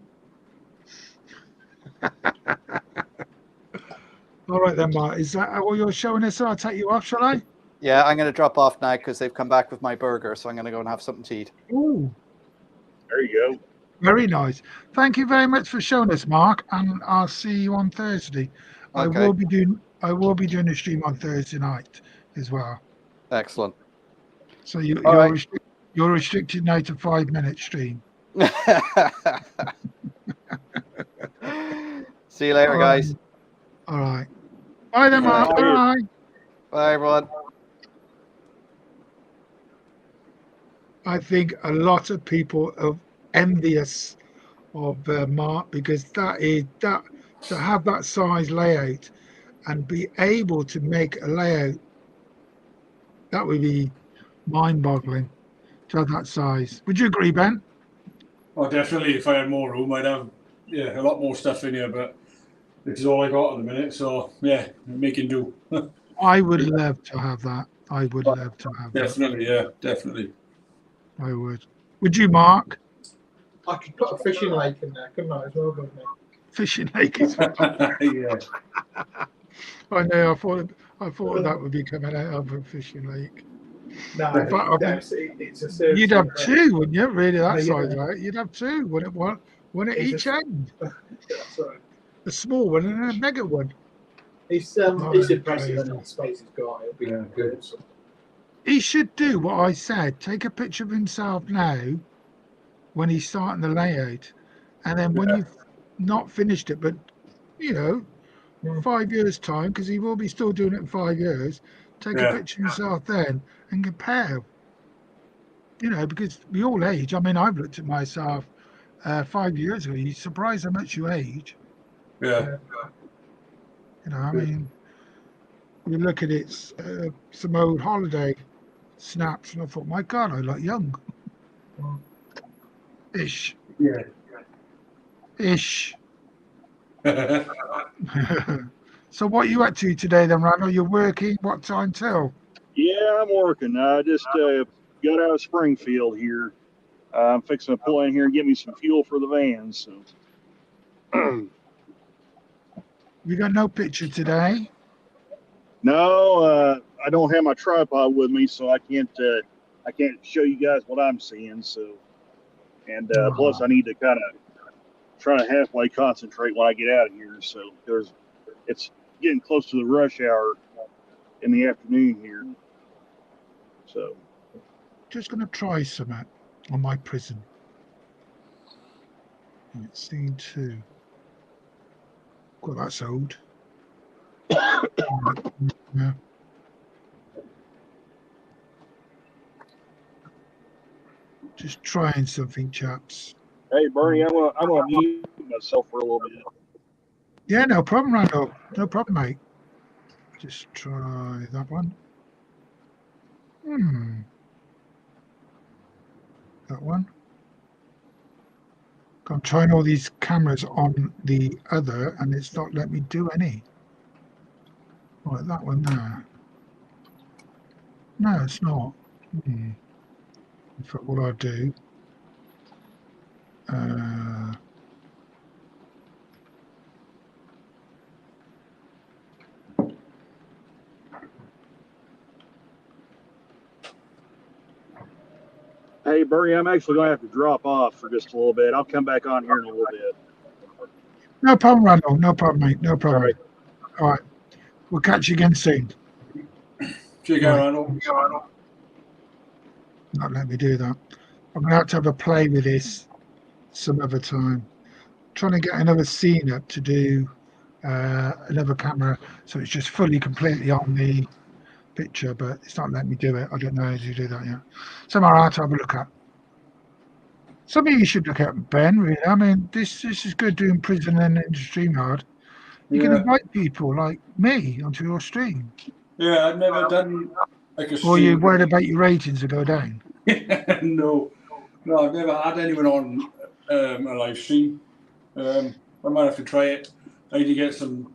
All right then, Mark. Is that all you're showing us? I'll take you off, shall I? Yeah, I'm going to drop off now because they've come back with my burger, so I'm going to go and have something to eat. Ooh. There you go. Very nice. Thank you very much for showing us, Mark, and I'll see you on Thursday. Okay. I will be doing a stream on Thursday night as well. Excellent. So you're restricted now to 5-minute stream. See you later, guys. All right. Bye then, Mark. Bye. Bye, everyone. I think a lot of people are envious of Mark because to have that size layout and be able to make a layout, that would be mind-boggling to have that size. Would you agree, Ben? Oh, definitely. If I had more room, I'd have a lot more stuff in here, but this is all I got at the minute. So yeah, making do. I would love to have that. I would love to have that. Definitely, yeah, definitely. I would. Would you, Mark? I could put a fishing lake in there, couldn't I, as well, couldn't I? Fishing lake is. Yeah. I know. I thought that would be coming out of a fishing lake. No, But I mean, it's a service. you'd have two, wouldn't you? Really, that Yeah. size, right? You'd have two. Wouldn't it? One at It's each end. That's right. A small one and a mega one. It's impressive how much space he's got. It'll be good. He should do what I said. Take a picture of himself now when he's starting the layout. And then when you've not finished it, but, 5 years' time, because he will be still doing it in 5 years, take a picture of yourself then and compare. Because we all age. I mean, I've looked at myself 5 years ago. You're surprised how much you age. Yeah. I mean, you look at it, some old holiday snaps, and I thought, my God, I look young. Ish. Yeah. Ish. So what are you up to today then, Randall? You're working what time till? Yeah, I'm working. I just got out of Springfield here. I'm fixing to pull in here and get me some fuel for the van. So, You got no picture today? no, I don't have my tripod with me, so I can't show you guys what I'm seeing. So, and plus I need to kind of try to halfway concentrate when I get out of here. So it's getting close to the rush hour in the afternoon here. So Just going to try something on my prison. It's scene 2. God, that's old. Yeah. Just trying something, chaps. hey, Bernie, I'm gonna mute myself for a little bit. Yeah, no problem, Randall. No problem, mate. Just try that one. That one. I'm trying all these cameras on the other, and it's not letting me do any. Right, that one there. No, it's not. In fact, what I do. Hey, Bernie, I'm actually going to have to drop off for just a little bit. I'll come back on here in a little bit. No problem, Randall. No problem, mate. No problem. All right. We'll catch you again soon. Cheers, Randall. Not let me do that. I'm going to have a play with this some other time. Trying to get another scene up to do another camera, so it's just fully, completely on the picture, but it's not letting me do it. I don't know how to do that yet. Somewhere I'll have to have a look at. Something you should look at, Ben, really. I mean, this is good doing prison and in StreamYard. You can invite people like me onto your stream. Yeah, I've never done like a stream. Or you worried about your ratings to go down? No, I've never had anyone on a live stream. I might have to try it. I need to get some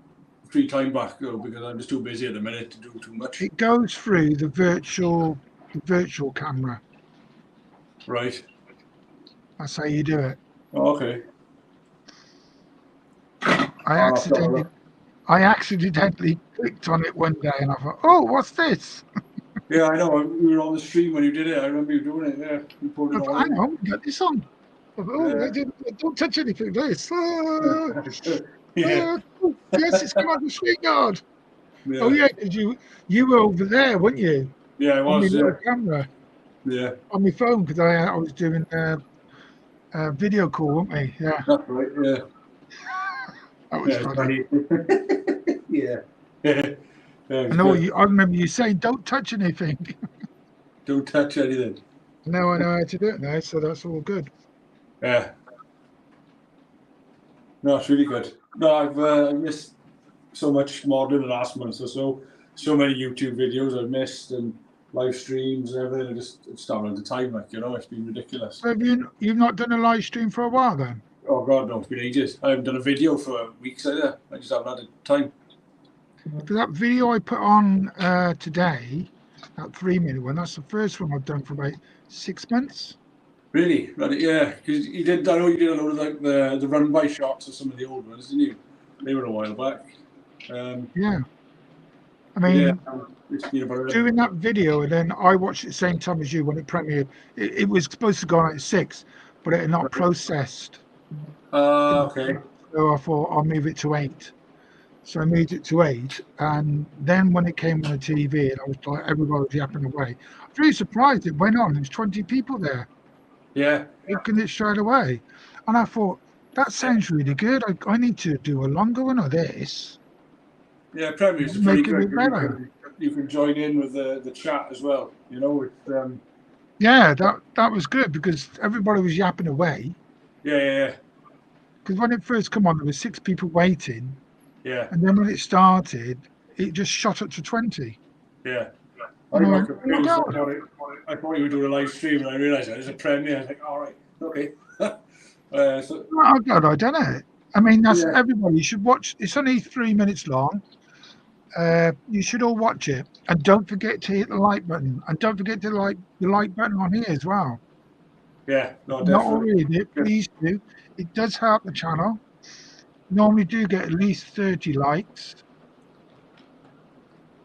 free time back though, because I'm just too busy at the minute to do too much. It goes through the virtual camera. Right. That's how you do it. Oh, okay. I accidentally clicked on it one day and I thought, oh, what's this? Yeah, I know. We were on the stream when you did it. I remember you doing it. Yeah, you put it Hang on, we got this on. Don't touch anything. This. Yes, it's come out the StreamYard. Yeah. Oh yeah, because you were over there, weren't you? Yeah, I was. On my camera. Yeah. On my phone, because I was doing a video call, weren't we? Yeah. That's right. Yeah. That was funny. Yeah. I remember you saying, "Don't touch anything." Don't touch anything. Now I know how to do it now, so that's all good. Yeah. No, it's really good. No, I've missed so much more than the last month or so. So many YouTube videos I've missed and live streams and everything. It's not running the time, it's been ridiculous. Have you've not done a live stream for a while then? Oh God, no, it's been ages. I haven't done a video for weeks either. I just haven't had the time. For that video I put on today, That 3-minute one. That's the first one I've done for about 6 months. Really? Right, yeah. Because you did. I know you did a lot of like the run by shots of some of the old ones, didn't you? They were a while back. Yeah. I mean, yeah, it's been about doing that video, and then I watched it at the same time as you when it premiered. It was supposed to go out at 6, but it had not processed. okay. So I thought I'll move it to 8. So I moved it to 8, and then when it came on the TV, and I was like, everybody was yapping away. I was really surprised it went on. There was 20 people there Yeah. looking it straight away, and I thought that sounds really good. I need to do a longer one of this. Yeah, premieres are Make pretty it good. better. You can join in with the chat as well. You know, it's Yeah, that was good because everybody was yapping away. yeah. Because when it first come on, there were 6 people waiting, Yeah. and then when it started, it just shot up to 20. Yeah. And I I went, got oh my confused. God. I thought you were doing a live stream, and I realised it was a premiere. I was like, all right, okay. So, Oh God, I don't know. I mean, that's Yeah. everybody. You should watch. It's only 3 minutes long. You should all watch it, and don't forget to hit the like button, and don't forget to like the like button on here as well. yeah, no, If you're not definitely. already did, please do. It does help the channel. Normally do get at least 30 likes.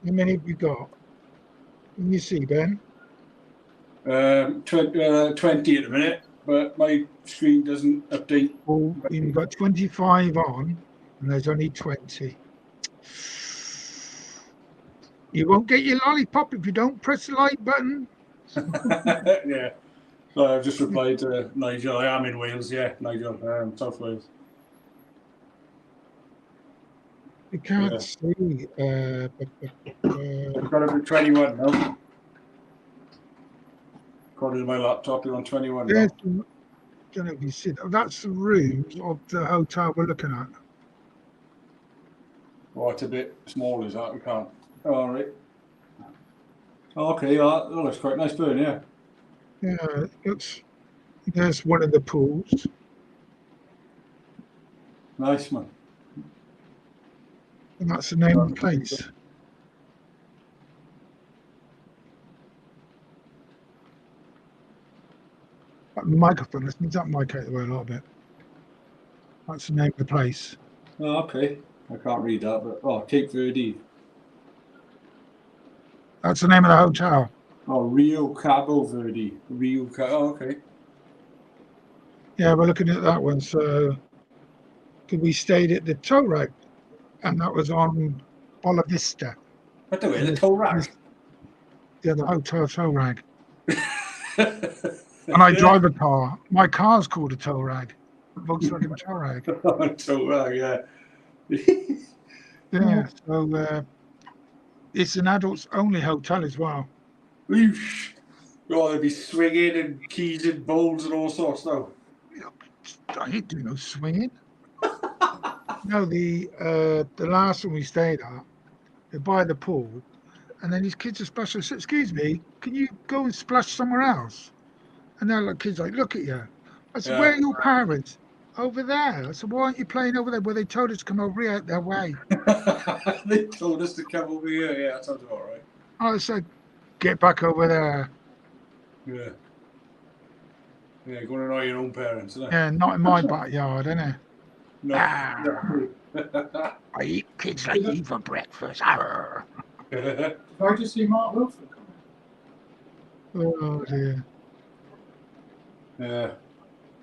How many have you got? Can you see, Ben? 20 at the minute, but my screen doesn't update. Well, you've got 25 on, and there's only 20. You won't get your lollipop if you don't press the like button. Yeah. So I've just replied to Nigel. I am in Wales, yeah, Nigel, South Wales. You can't see. I've got it for 21 now. According to my laptop, you're on 21 now. Don't know if you see that. That's the rooms of the hotel we're looking at. Oh, it's a bit small, is that? We can't. All right. Okay, that looks quite nice burn, yeah. Yeah, there's one of the pools. Nice, man. And that's the name of the place. That microphone, let's move that mic out of the way a little bit. That's the name of the place. Oh, okay. I can't read that, but Cape Verde. That's the name of the hotel. Oh, Rio Cabo Verde. Okay. Yeah, we're looking at that one. So we stayed at the tow rag, and that was on Bola Vista. What the way? The tow rag? Yeah, the hotel tow rag. And I drive a car. My car's called a tow rag. Volkswagen tow rag. Tow rag, yeah. Yeah, so it's an adults only hotel as well. Oosh. Oh, they'll be swinging and keys and bowls and all sorts now. I ain't doing no swinging. No, the last one we stayed at, they're by the pool, and then these kids are splashing. I said, excuse me, can you go and splash somewhere else? And they're like, kids like, look at you. I said, where are your parents? Over there. I said, why aren't you playing over there? Well, they told us to come over here out their way. They told us to come over here. Yeah, that sounds about right. I said, get back over there. Yeah. Yeah, go and annoy your own parents, isn't it? Yeah, not in my backyard, innit? No. I eat kids like you for breakfast. Arr. Did I just see Mark Wilson coming? Oh dear. Yeah.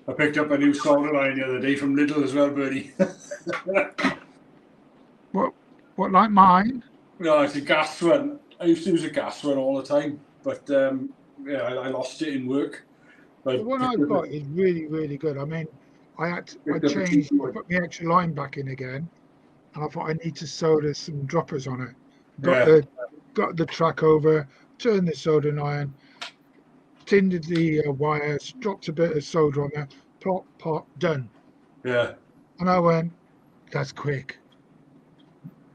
I picked up a new solder line the other day from Lidl as well, Bernie. What, like mine? No, it's a gas one. I used to use a gas one all the time, but yeah, I lost it in work. The one I've got is really, really good. I mean, I changed, put the extra line back in again, and I thought I need to solder some droppers on it. Got the track over, turned the soldering iron, tinned the wires, dropped a bit of solder on there, plop, pop, done. Yeah. And I went, that's quick.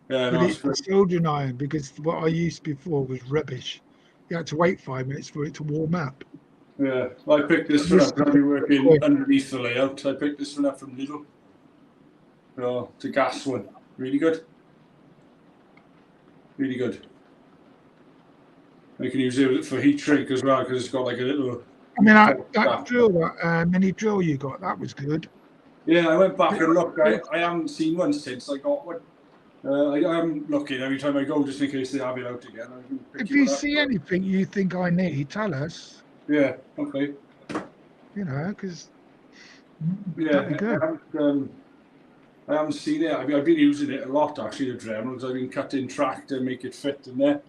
Yeah, but it's the soldering iron, because what I used before was rubbish. You had to wait 5 minutes for it to warm up. Yeah, well, I picked this one up. I'll be working underneath the layout. I picked this one up from Lidl. Oh, it's a gas one. Really good. Really good. You can use it for heat shrink as well because it's got like a little. I mean, that drill, that mini drill you got, that was good. Yeah, I went back and looked. I haven't seen one since I got one. I am looking every time I go just in case they have it out again. If you see anything you think I need, tell us. Yeah, okay. You know, because yeah, that'd be good. I haven't seen it. I've been using it a lot actually, the Dremels. I've been cutting track to make it fit in there.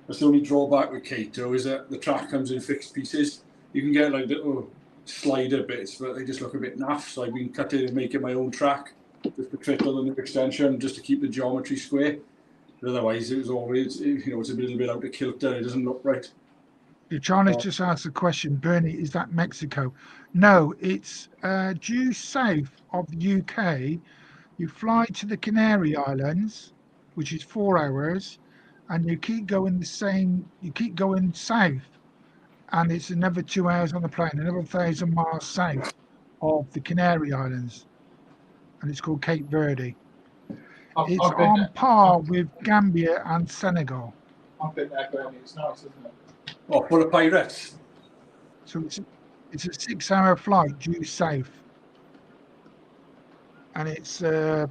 That's the only drawback with Kato is that the track comes in fixed pieces. You can get like little slider bits, but they just look a bit naff. So I've been cutting and making my own track just to fit on the new extension, just to keep the geometry square. But otherwise, it was always, you know, it's a little bit out of kilter. It doesn't look right. Charlie's just asked a question. Bernie, is that Mexico? No, it's due south of the UK. You fly to the Canary Islands, which is 4 hours, and you keep going south, and it's another 2 hours on the plane, another 1,000 miles south of the Canary Islands, and it's called Cape Verde. It's on par with Gambia and Senegal. I've been there, Bernie. It's nice, isn't it? Oh, full of pirates. So it's a 6-hour flight due south, and it's well,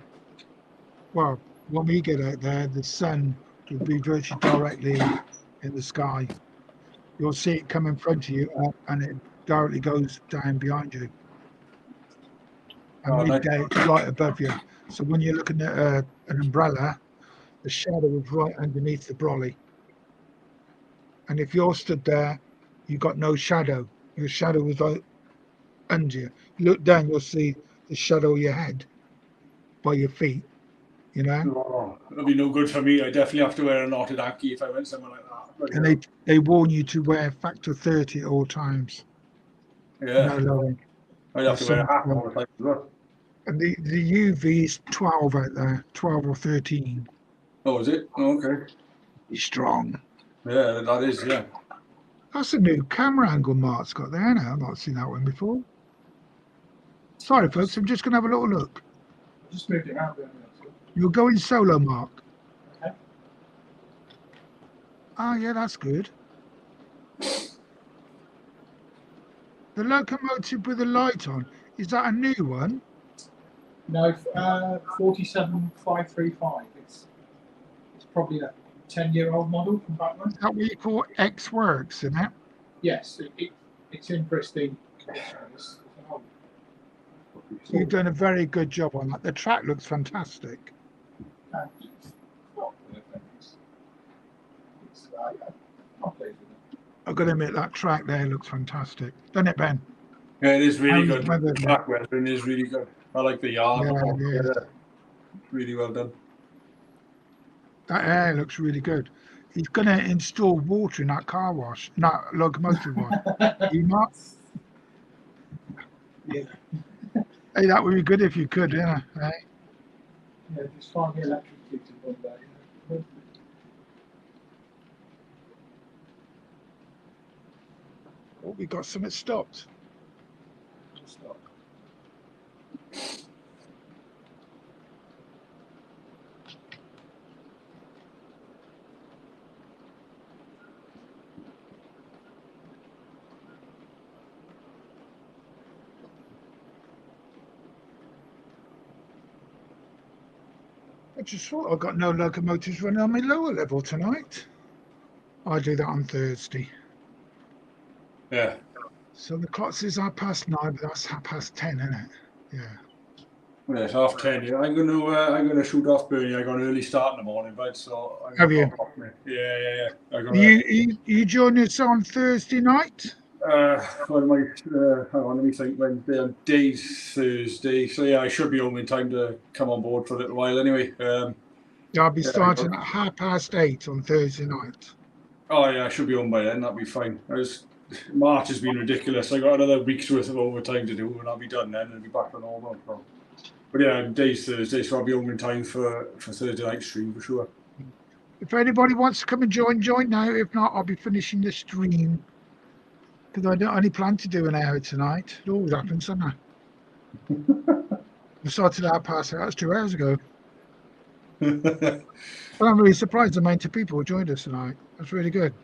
when we get out there, the sun will be virtually directly in the sky. You'll see it come in front of you, and it directly goes down behind you. And midday, it's right above you. So when you're looking at an umbrella, the shadow is right underneath the brolly. And if you're stood there, you've got no shadow. Your shadow is right under you. You look down, you'll see the shadow of your head by your feet. You know? Oh, it'll be no good for me. I definitely have to wear a knotted hanky if I went somewhere like that. But, and they warn you to wear factor 30 at all times. Yeah. No lowering. I'd have to wear a hat all the time as well. And the UV is 12 out there, 12 or 13. Oh, is it? Oh, okay. He's strong. Yeah, that is, yeah. That's a new camera angle Mark's got there now. I've not seen that one before. Sorry, folks, I'm just going to have a little look. Just moved it out there. You're going solo, Mark. Okay. Oh, yeah, that's good. The locomotive with the light on, is that a new one? No, 47535. It's probably a 10-year-old model from back then. Is that what you call X-Works, isn't it? Yes, it's in pristine condition. You've done a very good job on that. The track looks fantastic. I'll play with it. I've got to admit, that track there looks fantastic. Doesn't it, Ben? Yeah, it is really How's good. the weather, The track weathering is really good. I like the yard. Yeah, it is. Really well done. That air looks really good. He's going to install water in that car wash, that locomotive wash. You not? Yeah. Hey, that would be good if you could, yeah. Hey? Yeah, just find the electricity one day. Oh, we got something stopped. Stop. I just thought I got no locomotives running on my lower level tonight. I do that on Thursday. Yeah. So the clock says 9:30, but that's 10:30, isn't it? Yeah. Well, it's 10:30. Yeah. I'm gonna shoot off Bernie. I got an early start in the morning, but so I'm Have you? Yeah. You join us on Thursday night? What am I? Hang on, let me think. Wednesday, day's Thursday. So yeah, I should be home in time to come on board for a little while anyway. Yeah, I'll be starting at 8:30 on Thursday night. Oh yeah, I should be home by then. That'll be fine. March has been ridiculous. I got another week's worth of overtime to do, and I'll be done then and be back on normal. So. But yeah, day's Thursday, so I'll be home in time for Thursday night stream for sure. If anybody wants to come and join now. If not, I'll be finishing the stream because I don't only plan to do an hour tonight. It always happens, doesn't it? I started out past that was 2 hours ago. But I'm really surprised the amount of people who joined us tonight. That's really good.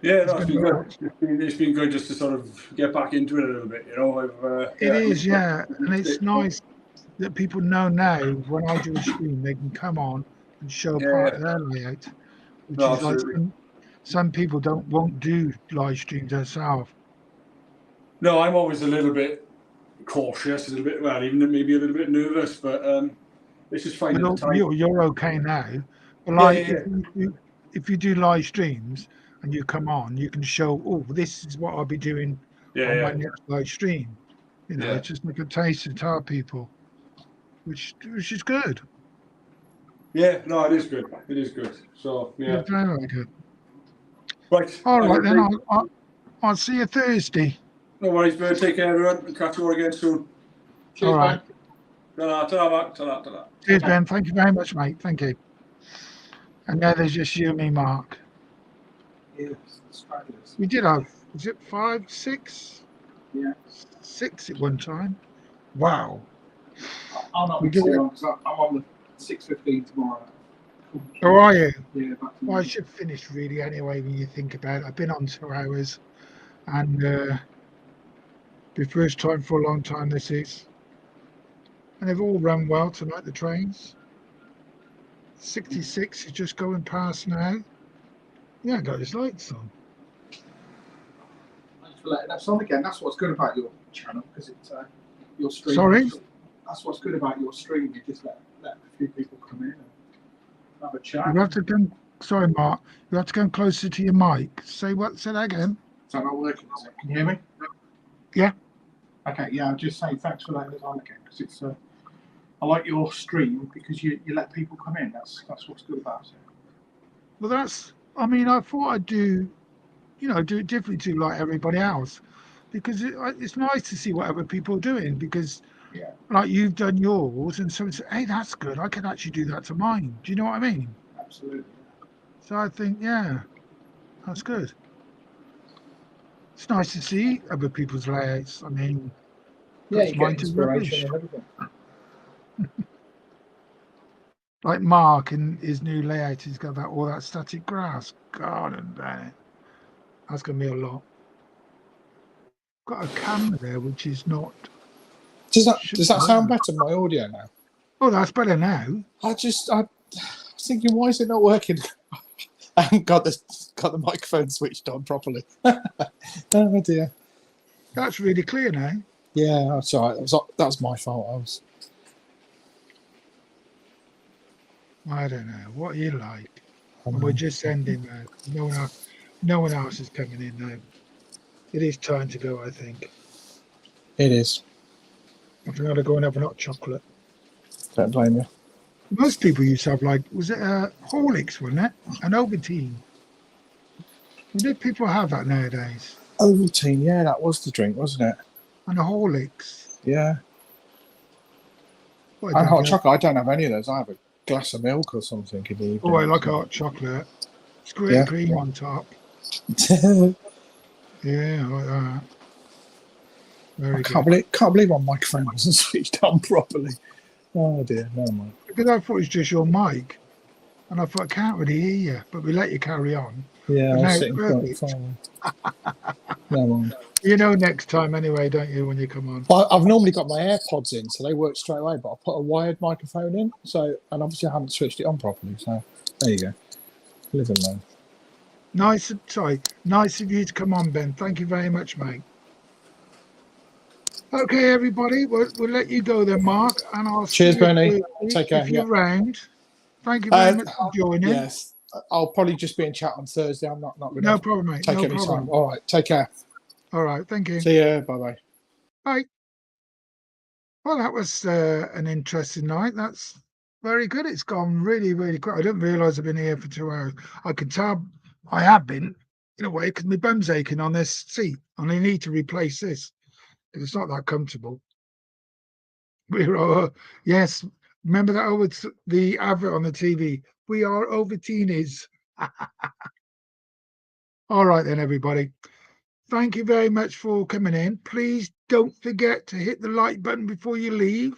Yeah, no, it's been good. It's been good just to sort of get back into it a little bit, you know. It is, yeah, and it's nice that people know now when I do a stream, they can come on and show part of their layout, which No, is like absolutely. some people won't do live streams themselves. No, I'm always a little bit cautious, a little bit, well, even maybe a little bit nervous, but it's just finding the time. You're okay now, but Yeah, like yeah. if you do live streams and you come on, you can show, oh, this is what I'll be doing on my next live stream. You know, Yeah. it's just like a taste to tell people, which is good. Yeah, no, it is good. It is good. So yeah, It's very good. Right. All right, then I'll see you Thursday. No worries, Bert. Take care, everyone. We'll catch you all again soon. All right. Ta-ra, Mark. Ta-ra. Cheers, Ben. Thank you very much, mate. Thank you. And now there's just you and me, Mark. Yes, it's fabulous. We did have, was it 5, 6? Yeah. 6 at one time. Wow. I'll not We be do too it. long because I'm on the 6:15 tomorrow. How are you? Yeah, back to Well, I should finish really anyway when you think about it. I've been on 2 hours and the first time for a long time this is. And they've all run well tonight, the trains. 66 is just going past now. Yeah, got his lights on. Thanks for letting us on again. That's what's good about your channel because it's your stream. Sorry? That's what's good about your stream. You just let a few people come in and have a chat. You have to come, sorry, Mark, you have to come closer to your mic. Say that again. Is that not working? Is it? Can you hear me? Yeah. Okay, yeah, I'll just say thanks for letting us on again because it's I like your stream because you let people come in. That's what's good about it. Well, I thought I'd do it differently to like everybody else because it's nice to see what other people are doing because like you've done yours and so it's, hey, that's good. I can actually do that to mine. Do you know what I mean? Absolutely. So I think, yeah, that's good. It's nice to see other people's layouts. I mean, Yeah, puts you mine get to inspiration rubbish. and everything. Like Mark and his new layout, he's got all that static grass. God, and that's going to be a lot. Got a camera there, which is not. Does that sound better? My audio now. Oh, that's better now. I was thinking, why is it not working? I haven't got the microphone switched on properly. Oh dear. That's really clear now. Yeah, that's all right. That was my fault. I don't know. What are you like? And we're just ending now. No one else is coming in now. It is time to go, I think. It is. I think I'll go and have a hot chocolate. Don't blame you. Most people used to have was it Horlicks, wasn't it? An Ovaltine. Did people have that nowadays? Ovaltine, yeah, that was the drink, wasn't it? And a Horlicks. Yeah. What And hot chocolate, I don't have any of those. I have a glass of milk or something in the evening. Oh, I like a hot chocolate. Squirt cream on top. Yeah, I like that. Very good. Can't believe my microphone wasn't switched on properly. Oh dear, never mind. Because I thought it was just your mic. And I thought, I can't really hear you. But we let you carry on. Yeah, But I now was it's sitting quite perfect. far. Never mind. You know next time anyway, don't you, when you come on? Well, I've normally got my AirPods in, so they work straight away. But I put a wired microphone in, and obviously I haven't switched it on properly. So there you go. Live and learn. Nice of you to come on, Ben. Thank you very much, mate. Okay, everybody, we'll let you go then, Mark, and I'll Cheers, see you Bernie. Thursday Take care. if you're Yeah. around. Thank you very much for joining. Yes, I'll probably just be in chat on Thursday. I'm not going to No problem, mate. take No any problem. time. All right, take care. All right, thank you. See you. Bye-bye. Bye. Well, that was an interesting night. That's very good. It's gone really, really quick. I didn't realise I've been here for 2 hours. I could tell I have been, in a way, because my bum's aching on this seat, and I need to replace this because it's not that comfortable. Yes, remember that over the advert on the TV. We are Ovaltinis. All right then, everybody. Thank you very much for coming in. Please don't forget to hit the like button before you leave.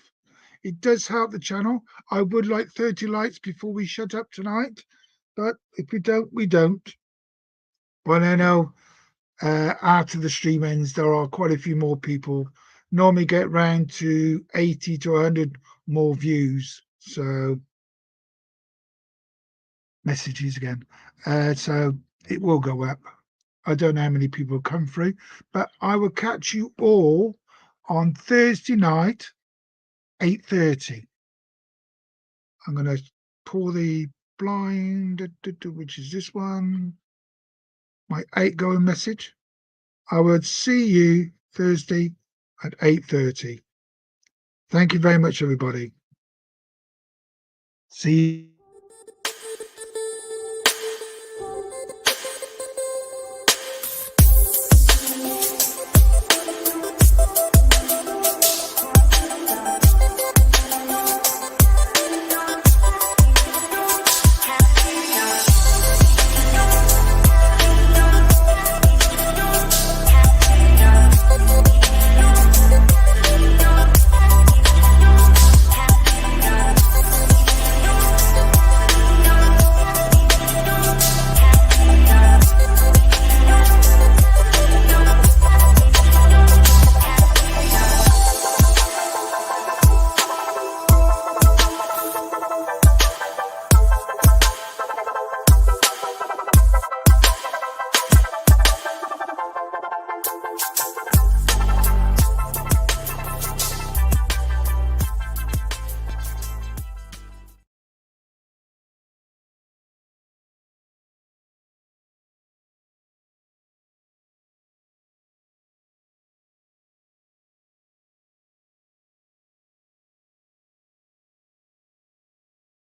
It does help the channel. I would like 30 likes before we shut up tonight, but if we don't, we don't. Well, I know after the stream ends, there are quite a few more people. Normally get round to 80 to 100 more views. So messages again. So it will go up. I don't know how many people come through, but I will catch you all on Thursday night, 8:30. I'm going to pull the blind, which is this one, my 8 going message. I will see you Thursday at 8:30. Thank you very much, everybody. See you.